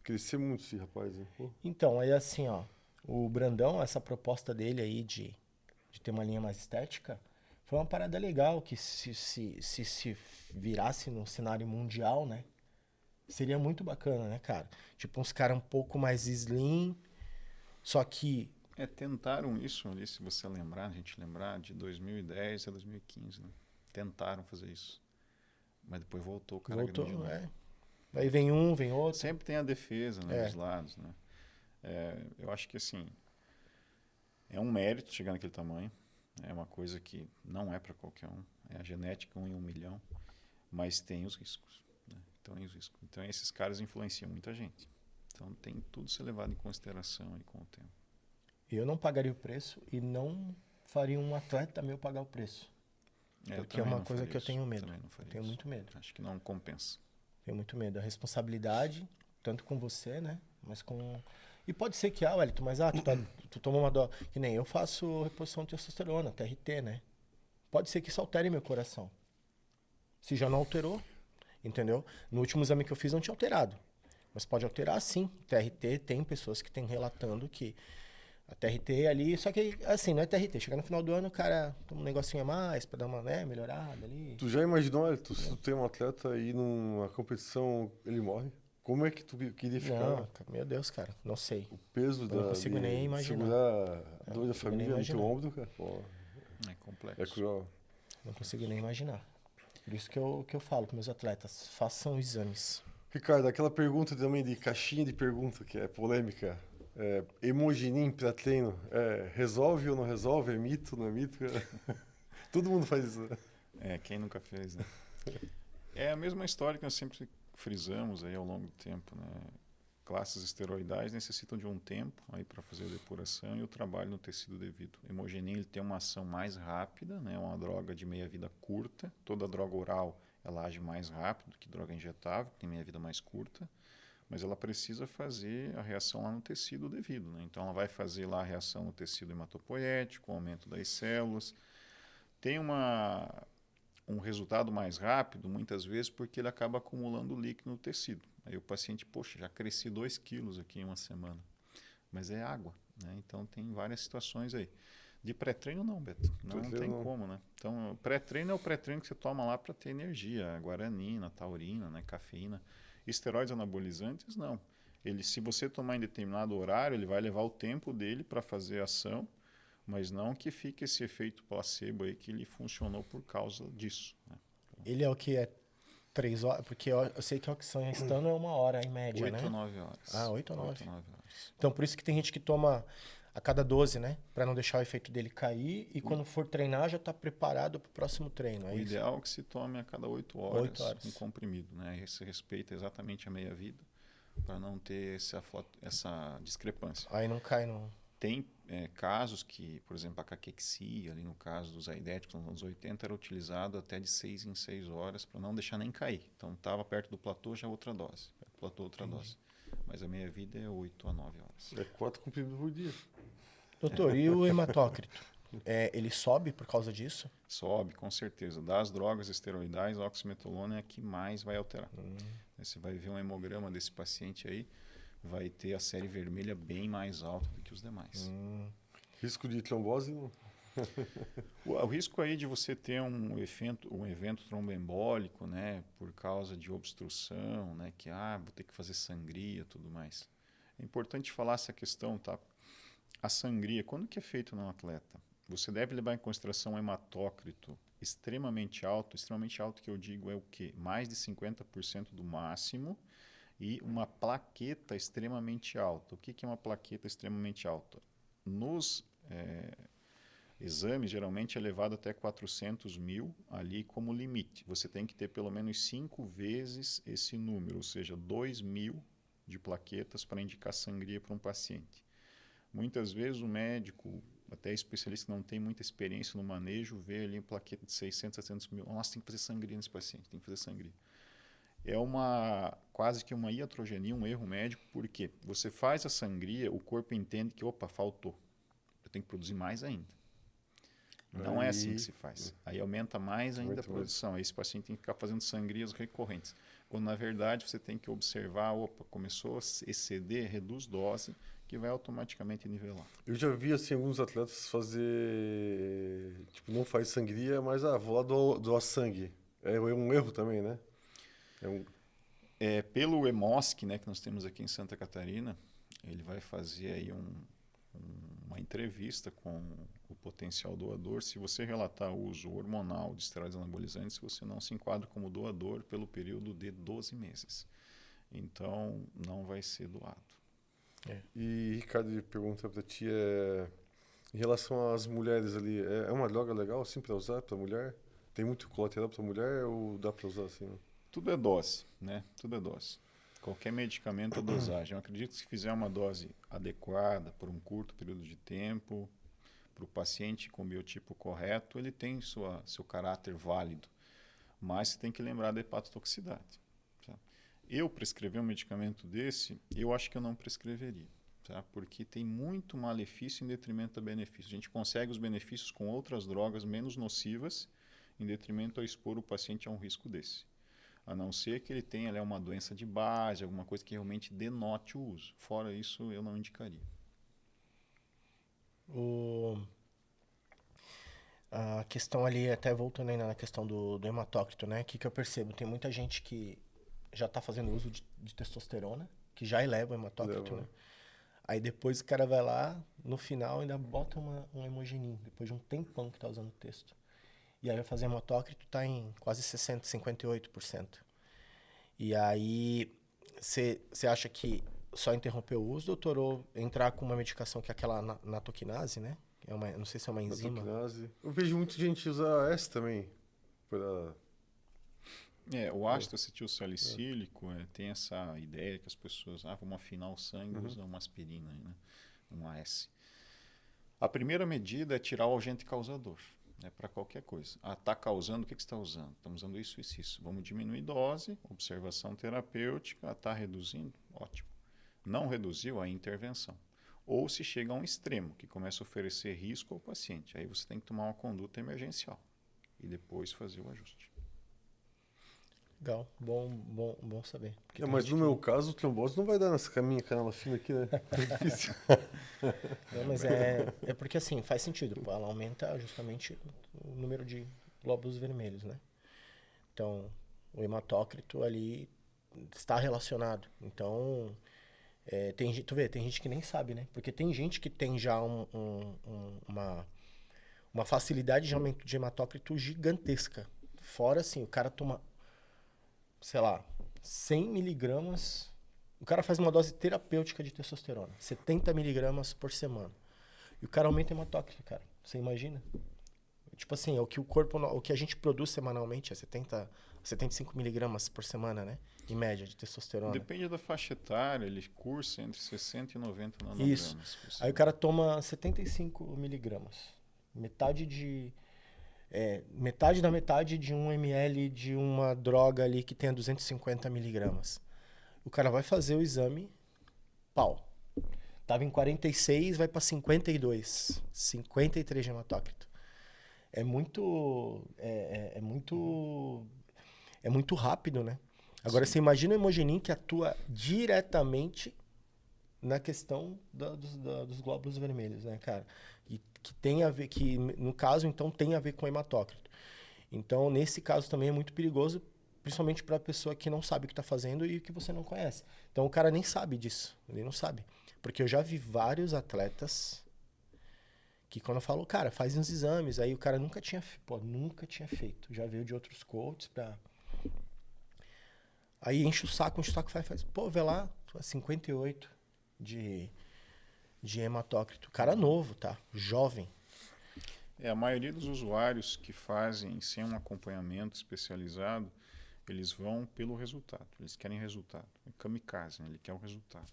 crescer muito esse rapaz, né? Pô. Então, aí assim, ó, o Brandão, essa proposta dele aí de ter uma linha mais estética, foi uma parada legal, que se virasse no cenário mundial, né? Seria muito bacana, né, cara? Tipo, uns caras um pouco mais slim, só que... Tentaram isso ali, se você lembrar, a gente lembrar, de 2010 a 2015, né? Tentaram fazer isso. Mas depois voltou o cara grande de novo. Aí vem um, vem outro. Sempre tem a defesa, né, dos lados, né? Eu acho que, assim, é um mérito chegar naquele tamanho. É uma coisa que não é para qualquer um. É a genética 1 em 1 milhão. Mas tem os riscos. Né? Então, esses caras influenciam muita gente. Então, tem tudo ser levado em consideração aí com o tempo. Eu não pagaria o preço e não faria um atleta meu pagar o preço. Porque é uma coisa que eu tenho medo. Também não faria Tenho isso. muito medo. Acho que não compensa. Tenho muito medo. A responsabilidade, tanto com você, né? Mas com... E pode ser que, Wellington, mas tu toma uma dose... Que nem eu faço reposição de testosterona, TRT, né? Pode ser que isso altere meu coração. Se já não alterou, entendeu? No último exame que eu fiz não tinha alterado. Mas pode alterar sim. TRT, tem pessoas que têm relatando que a TRT ali... Só que, assim, não é TRT. Chega no final do ano, o cara toma um negocinho a mais pra dar uma melhorada ali. Tu já imaginou, Elton, se tu tem um atleta e numa competição ele morre? Como é que tu queria ficar? Não, meu Deus, cara. Não sei. O peso Eu não consigo de nem imaginar. segurar a dor da consigo nem família no teu imaginar. ombro, cara. Pô, É complexo. é cruel. Não consigo nem imaginar. Por isso que eu falo para meus atletas, façam exames. Ricardo, aquela pergunta também de caixinha de pergunta, que é polêmica. Hemogenin pré-treino, resolve ou não resolve? É mito, não é mito? Todo mundo faz isso, né? Quem nunca fez, né? É a mesma história que nós sempre frisamos aí ao longo do tempo, né? Classes esteroidais necessitam de um tempo aí para fazer a depuração e o trabalho no tecido devido. O Hemogenin ele tem uma ação mais rápida, né? Uma droga de meia-vida curta. Toda droga oral ela age mais rápido que droga injetável, que tem meia-vida mais curta, mas ela precisa fazer a reação lá no tecido devido, né? Então ela vai fazer lá a reação no tecido hematopoético, o aumento das células. Tem um resultado mais rápido, muitas vezes, porque ele acaba acumulando líquido no tecido. Aí o paciente, poxa, já cresci 2 quilos aqui em uma semana. Mas é água, né? Então tem várias situações aí. De pré-treino não, Beto. Não tem como, né? Então, pré-treino é o pré-treino que você toma lá para ter energia. Guaranina, taurina, né? Cafeína. Esteroides anabolizantes, não. Se você tomar em determinado horário, ele vai levar o tempo dele para fazer a ação, mas não que fique esse efeito placebo aí que ele funcionou por causa disso, né? Ele é o que é 3 horas? Porque eu sei que a oxanestano é 1 hora em média, 8 né? a 9 horas. 8 a 9. 8 a 9 horas. Então, por isso que tem gente que toma a cada 12, né? Para não deixar o efeito dele cair e quando for treinar já tá preparado para o próximo treino. O isso? ideal é que se tome a cada 8 horas, 8 horas. um comprimido, né? Esse respeita exatamente a meia-vida para não ter essa discrepância. Aí não cai no... Tem casos que, por exemplo, a caquexia, ali no caso dos aidéticos nos anos 80, era utilizado até de 6 em 6 horas para não deixar nem cair. Então, estava perto do platô, já outra dose. Perto do platô, outra dose. Mas a meia-vida é 8 a 9 horas. É 4 comprimidos por dia. Doutor, e o hematócrito? Ele sobe por causa disso? Sobe, com certeza. Das drogas esteroidais, a oximetolona é a que mais vai alterar. Você vai ver um hemograma desse paciente aí, vai ter a série vermelha bem mais alta do que os demais. Risco de trombose? Não. O risco aí de você ter um evento tromboembólico, né, por causa de obstrução, né, que vou ter que fazer sangria, tudo mais. É importante falar essa questão, tá? A sangria, quando que é feito num atleta? Você deve levar em consideração um hematócrito extremamente alto que eu digo é o quê? Mais de 50% do máximo e uma plaqueta extremamente alta. O que é uma plaqueta extremamente alta? Nos exames, geralmente é levado até 400 mil ali como limite. Você tem que ter pelo menos 5 vezes esse número, ou seja, 2 mil de plaquetas para indicar sangria para um paciente. Muitas vezes o médico, até especialista que não tem muita experiência no manejo, vê ali uma plaqueta de 600, 700 mil. Nossa, tem que fazer sangria nesse paciente, tem que fazer sangria. É quase que uma iatrogenia, um erro médico, porque você faz a sangria, o corpo entende que, opa, faltou. Eu tenho que produzir mais ainda. Não é assim que se faz. Aí aumenta mais ainda a produção. Aí esse paciente tem que ficar fazendo sangrias recorrentes. Quando, na verdade, você tem que observar, opa, começou a exceder, reduz dose, que vai automaticamente nivelar. Eu já vi assim, alguns atletas fazer, tipo, não faz sangria, mas vou lá doar sangue. É um erro também, né? Pelo EMOSC, né, que nós temos aqui em Santa Catarina, ele vai fazer aí uma entrevista com o potencial doador. Se você relatar o uso hormonal de esteroides anabolizantes, você não se enquadra como doador pelo período de 12 meses. Então, não vai ser doado. E, Ricardo, pergunta para ti, em relação às mulheres ali, é uma droga legal assim para usar para mulher? Tem muito colateral para mulher ou dá para usar assim? Tudo é dose, né? Tudo é dose. Qualquer medicamento é dosagem. Eu acredito que se fizer uma dose adequada por um curto período de tempo, para o paciente com o biotipo correto, ele tem seu caráter válido. Mas você tem que lembrar da hepatotoxicidade. Tá? Eu prescrever um medicamento desse, eu acho que eu não prescreveria. Tá? Porque tem muito malefício em detrimento da benefício. A gente consegue os benefícios com outras drogas menos nocivas, em detrimento a expor o paciente a um risco desse. A não ser que ele tenha uma doença de base, alguma coisa que realmente denote o uso. Fora isso, eu não indicaria. A questão ali, até voltando ainda na questão do hematócrito, né? O que eu percebo? Tem muita gente que já está fazendo uso de testosterona, que já eleva o hematócrito, né? Aí depois o cara vai lá, no final ainda bota um hemogenin, depois de um tempão que tá usando o testo. E aí vai fazer hematócrito, tá em quase 60%, 58%. E aí, você acha que só interromper o uso, doutor, ou entrar com uma medicação que é aquela natoquinase, né? Não sei se é uma enzima. Natoquinase. Eu vejo muita gente usar essa também. Pra... O ácido acetilsalicílico tem essa ideia que as pessoas vão afinar o sangue, usam uma aspirina, né? Um AS. A primeira medida é tirar o agente causador. Para qualquer coisa. Está causando, o que você está usando? Estamos usando isso, isso, isso. Vamos diminuir dose, observação terapêutica, está reduzindo? Ótimo. Não reduziu, a intervenção. Ou se chega a um extremo, que começa a oferecer risco ao paciente. Aí você tem que tomar uma conduta emergencial e depois fazer o ajuste. Legal, bom saber. Mas no meu caso, o trombose não vai dar nessa canela fina aqui, né? É difícil. Não, mas é porque assim, faz sentido. Pô, ela aumenta justamente o número de glóbulos vermelhos, né? Então, o hematócrito ali está relacionado. Então, tem gente que nem sabe, né? Porque tem gente que tem já uma facilidade de aumento de hematócrito gigantesca. Fora, assim, o cara toma, sei lá, 100 miligramas. O cara faz uma dose terapêutica de testosterona, 70 miligramas por semana. E o cara aumenta hematócrito, cara. Você imagina? Tipo assim, o que a gente produz semanalmente é 75 miligramas por semana, né? Em média, de testosterona. Depende da faixa etária, ele cursa entre 60 e 90 nanogramas. Isso. Aí o cara toma 75 miligramas. Metade da metade de 1 ml de uma droga ali que tenha 250 miligramas. O cara vai fazer o exame, pau. Tava em 46, vai para 52. 53 de hematócrito. É muito rápido, né? Agora, Sim. Você imagina o hemogenin que atua diretamente na questão dos glóbulos vermelhos, né, cara? E que tem a ver, que no caso, então, tem a ver com hematócrito. Então, nesse caso também é muito perigoso, principalmente para a pessoa que não sabe o que está fazendo e que você não conhece. Então, o cara nem sabe disso, ele não sabe. Porque eu já vi vários atletas que quando eu falo, cara, faz uns exames, aí o cara nunca tinha feito. Já veio de outros coaches pra... Aí enche o saco, faz. Pô, vê lá, 58 de hematócrito. Cara novo, tá? Jovem. A maioria dos usuários que fazem sem um acompanhamento especializado, eles vão pelo resultado. Eles querem resultado. É kamikaze, né? Ele quer o resultado.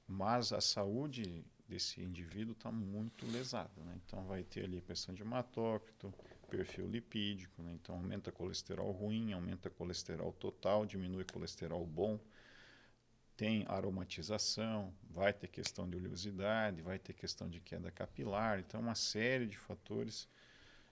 Mas a saúde desse indivíduo está muito lesada, né? Então vai ter ali a questão de hematócrito, perfil lipídico, né? Então aumenta colesterol ruim, aumenta colesterol total, diminui colesterol bom, tem aromatização, vai ter questão de oleosidade, vai ter questão de queda capilar, então uma série de fatores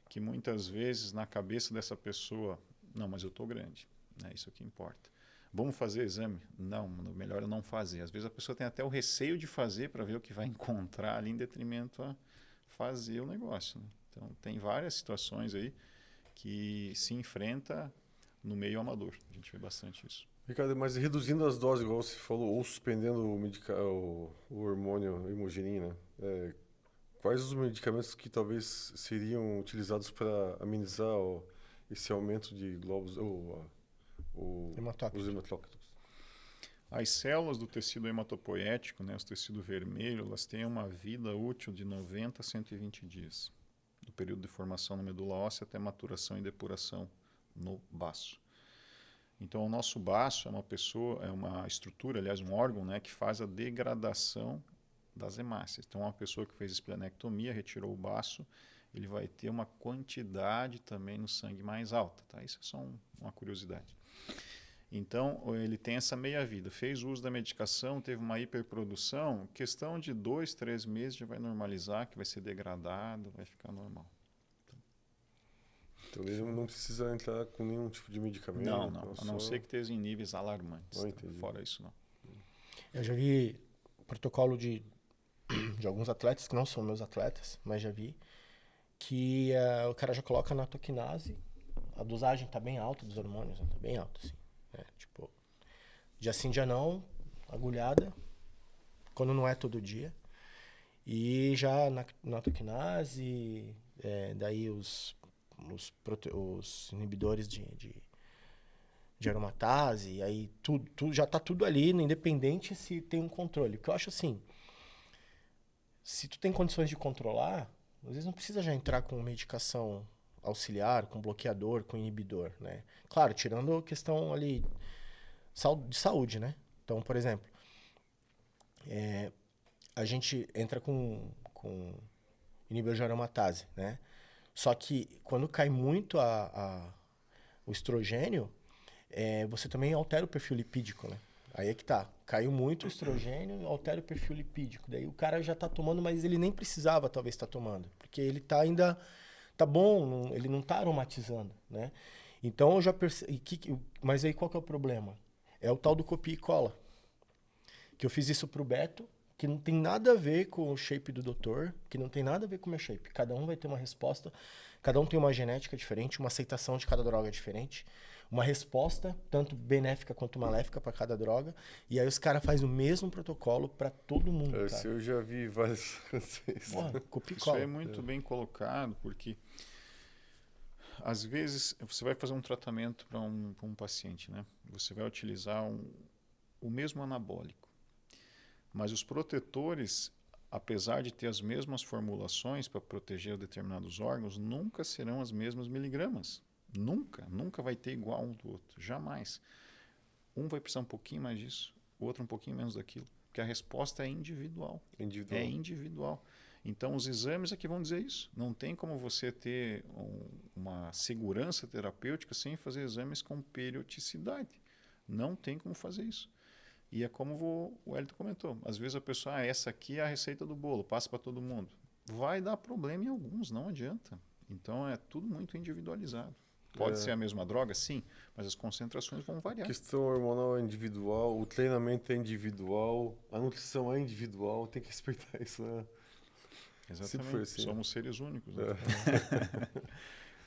que muitas vezes na cabeça dessa pessoa, não, mas eu estou grande, né? Isso é o que importa. Vamos fazer exame? Não, melhor eu não fazer. Às vezes a pessoa tem até o receio de fazer para ver o que vai encontrar ali em detrimento a fazer o negócio, né? Então, tem várias situações aí que se enfrenta no meio amador. A gente vê bastante isso. Ricardo, mas reduzindo as doses, igual você falou, ou suspendendo o hormônio hemogenin, né? Quais os medicamentos que talvez seriam utilizados para amenizar esse aumento de glóbulos, os hematócritos? As células do tecido hematopoético, né, o tecido vermelho, elas têm uma vida útil de 90 a 120 dias. Do período de formação na medula óssea até maturação e depuração no baço. Então, o nosso baço é uma estrutura, aliás, um órgão, né, que faz a degradação das hemácias. Então, uma pessoa que fez esplenectomia, retirou o baço, ele vai ter uma quantidade também no sangue mais alta. Tá? Isso é só uma curiosidade. Então, ele tem essa meia-vida. Fez uso da medicação, teve uma hiperprodução, questão de 2, 3 meses já vai normalizar, que vai ser degradado, vai ficar normal. Então ele não precisa entrar com nenhum tipo de medicamento? Não, a só... não ser que esteja em níveis alarmantes. Não, Tá? Fora isso, não. Eu já vi protocolo de alguns atletas, que não são meus atletas, mas já vi, que o cara já coloca na toquinase, a dosagem tá bem alta dos hormônios, né? Tá bem alta, assim. Tipo, dia sim, dia não, agulhada, quando não é todo dia. E já na toquinase, daí os inibidores de aromatase, aí tudo, já tá tudo ali, independente se tem um controle. Porque eu acho assim, se tu tem condições de controlar, às vezes não precisa já entrar com medicação auxiliar, com bloqueador, com inibidor, né? Claro, tirando a questão ali de saúde, né? Então, por exemplo, a gente entra com inibidor de aromatase, né? Só que quando cai muito o estrogênio, você também altera o perfil lipídico, né? Aí é que tá. Caiu muito o estrogênio, altera o perfil lipídico. Daí o cara já tá tomando, mas ele nem precisava talvez estar tomando. Porque ele tá ainda... Tá bom, ele não tá aromatizando, né? Então eu já percebi... Mas aí qual que é o problema? É o tal do copia e cola. Que eu fiz isso pro Beto, que não tem nada a ver com o shape do doutor, que não tem nada a ver com o meu shape. Cada um vai ter uma resposta, cada um tem uma genética diferente, uma aceitação de cada droga diferente, uma resposta, tanto benéfica quanto maléfica para cada droga, e aí os caras fazem o mesmo protocolo para todo mundo, cara. Eu já vi várias vezes. Copia e Isso cola. é muito bem colocado, porque às vezes você vai fazer um tratamento para um paciente, né? Você vai utilizar o mesmo anabólico, mas os protetores, apesar de ter as mesmas formulações para proteger determinados órgãos, nunca serão as mesmas miligramas. Nunca vai ter igual um do outro, jamais. Um vai precisar um pouquinho mais disso, o outro um pouquinho menos daquilo, porque a resposta é individual. É individual. Então, os exames é que vão dizer isso. Não tem como você ter uma segurança terapêutica sem fazer exames com periodicidade. Não tem como fazer isso. E é como o Hélio comentou. Às vezes a pessoa, essa aqui é a receita do bolo, passa para todo mundo. Vai dar problema em alguns, não adianta. Então, é tudo muito individualizado. Pode ser a mesma droga, sim, mas as concentrações vão variar. A questão hormonal é individual, o treinamento é individual, a nutrição é individual, tem que respeitar isso, né? Exatamente, Assim. Somos seres únicos. Né?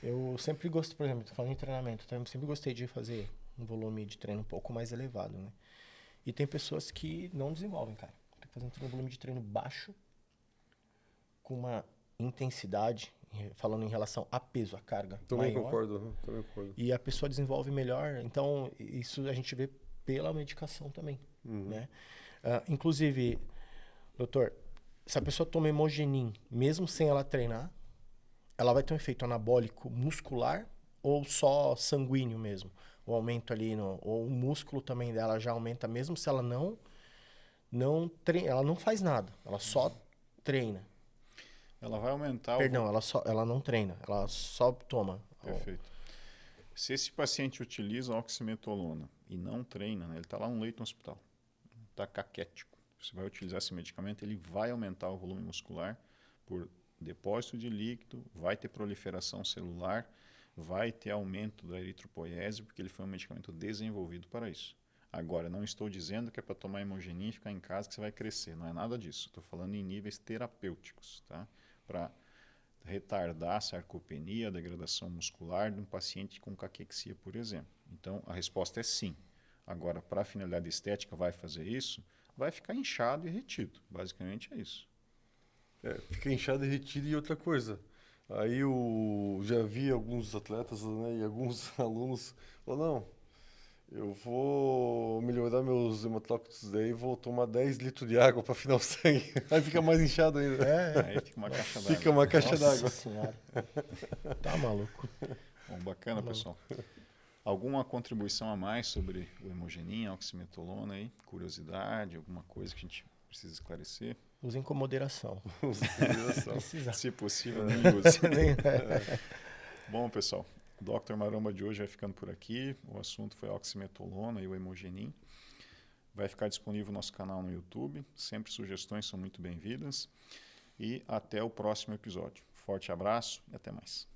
Eu sempre gosto, por exemplo, falando em treinamento, eu sempre gostei de fazer um volume de treino um pouco mais elevado, né? E tem pessoas que não desenvolvem, cara. Tem que fazer um volume de treino baixo, com uma intensidade, falando em relação a peso, a carga Também maior. concordo. E a pessoa desenvolve melhor. Então, isso a gente vê pela medicação também, né? Inclusive, doutor, se a pessoa toma Hemogenin, mesmo sem ela treinar, ela vai ter um efeito anabólico muscular ou só sanguíneo mesmo? O aumento ali, ou o músculo também dela já aumenta, mesmo se ela não treina, ela não faz nada, ela só treina. Ela vai aumentar Perdão, ela não treina, ela só toma. Perfeito. Se esse paciente utiliza oximetolona e não treina, né, ele está lá no leito no hospital, está caquético. Você vai utilizar esse medicamento, ele vai aumentar o volume muscular por depósito de líquido, vai ter proliferação celular, vai ter aumento da eritropoiese, porque ele foi um medicamento desenvolvido para isso. Agora, não estou dizendo que é para tomar Hemogenin e ficar em casa que você vai crescer, não é nada disso. Estou falando em níveis terapêuticos, tá? Para retardar a sarcopenia, a degradação muscular de um paciente com caquexia, por exemplo. Então, a resposta é sim. Agora, para finalidade estética, vai fazer isso? Vai ficar inchado e retido. Basicamente é isso. Fica inchado e retido e outra coisa. Aí já vi alguns atletas, né, e alguns alunos falaram, não, eu vou melhorar meus hematócritos daí, vou tomar 10 litros de água para afinar o sangue. Aí fica mais inchado ainda. Aí fica uma caixa d'água. Fica uma caixa d'água. Nossa senhora. Tá maluco. Bom, bacana, pessoal. Alguma contribuição a mais sobre o Hemogenin, a oximetolona aí? Curiosidade, alguma coisa que a gente precisa esclarecer? Usem com moderação. Precisar. Se possível, nem use. Nem- Bom, pessoal, o Dr. Maromba de hoje vai ficando por aqui. O assunto foi a oximetolona e o hemogenin. Vai ficar disponível no nosso canal no YouTube. Sempre sugestões são muito bem-vindas. E até o próximo episódio. Forte abraço e até mais.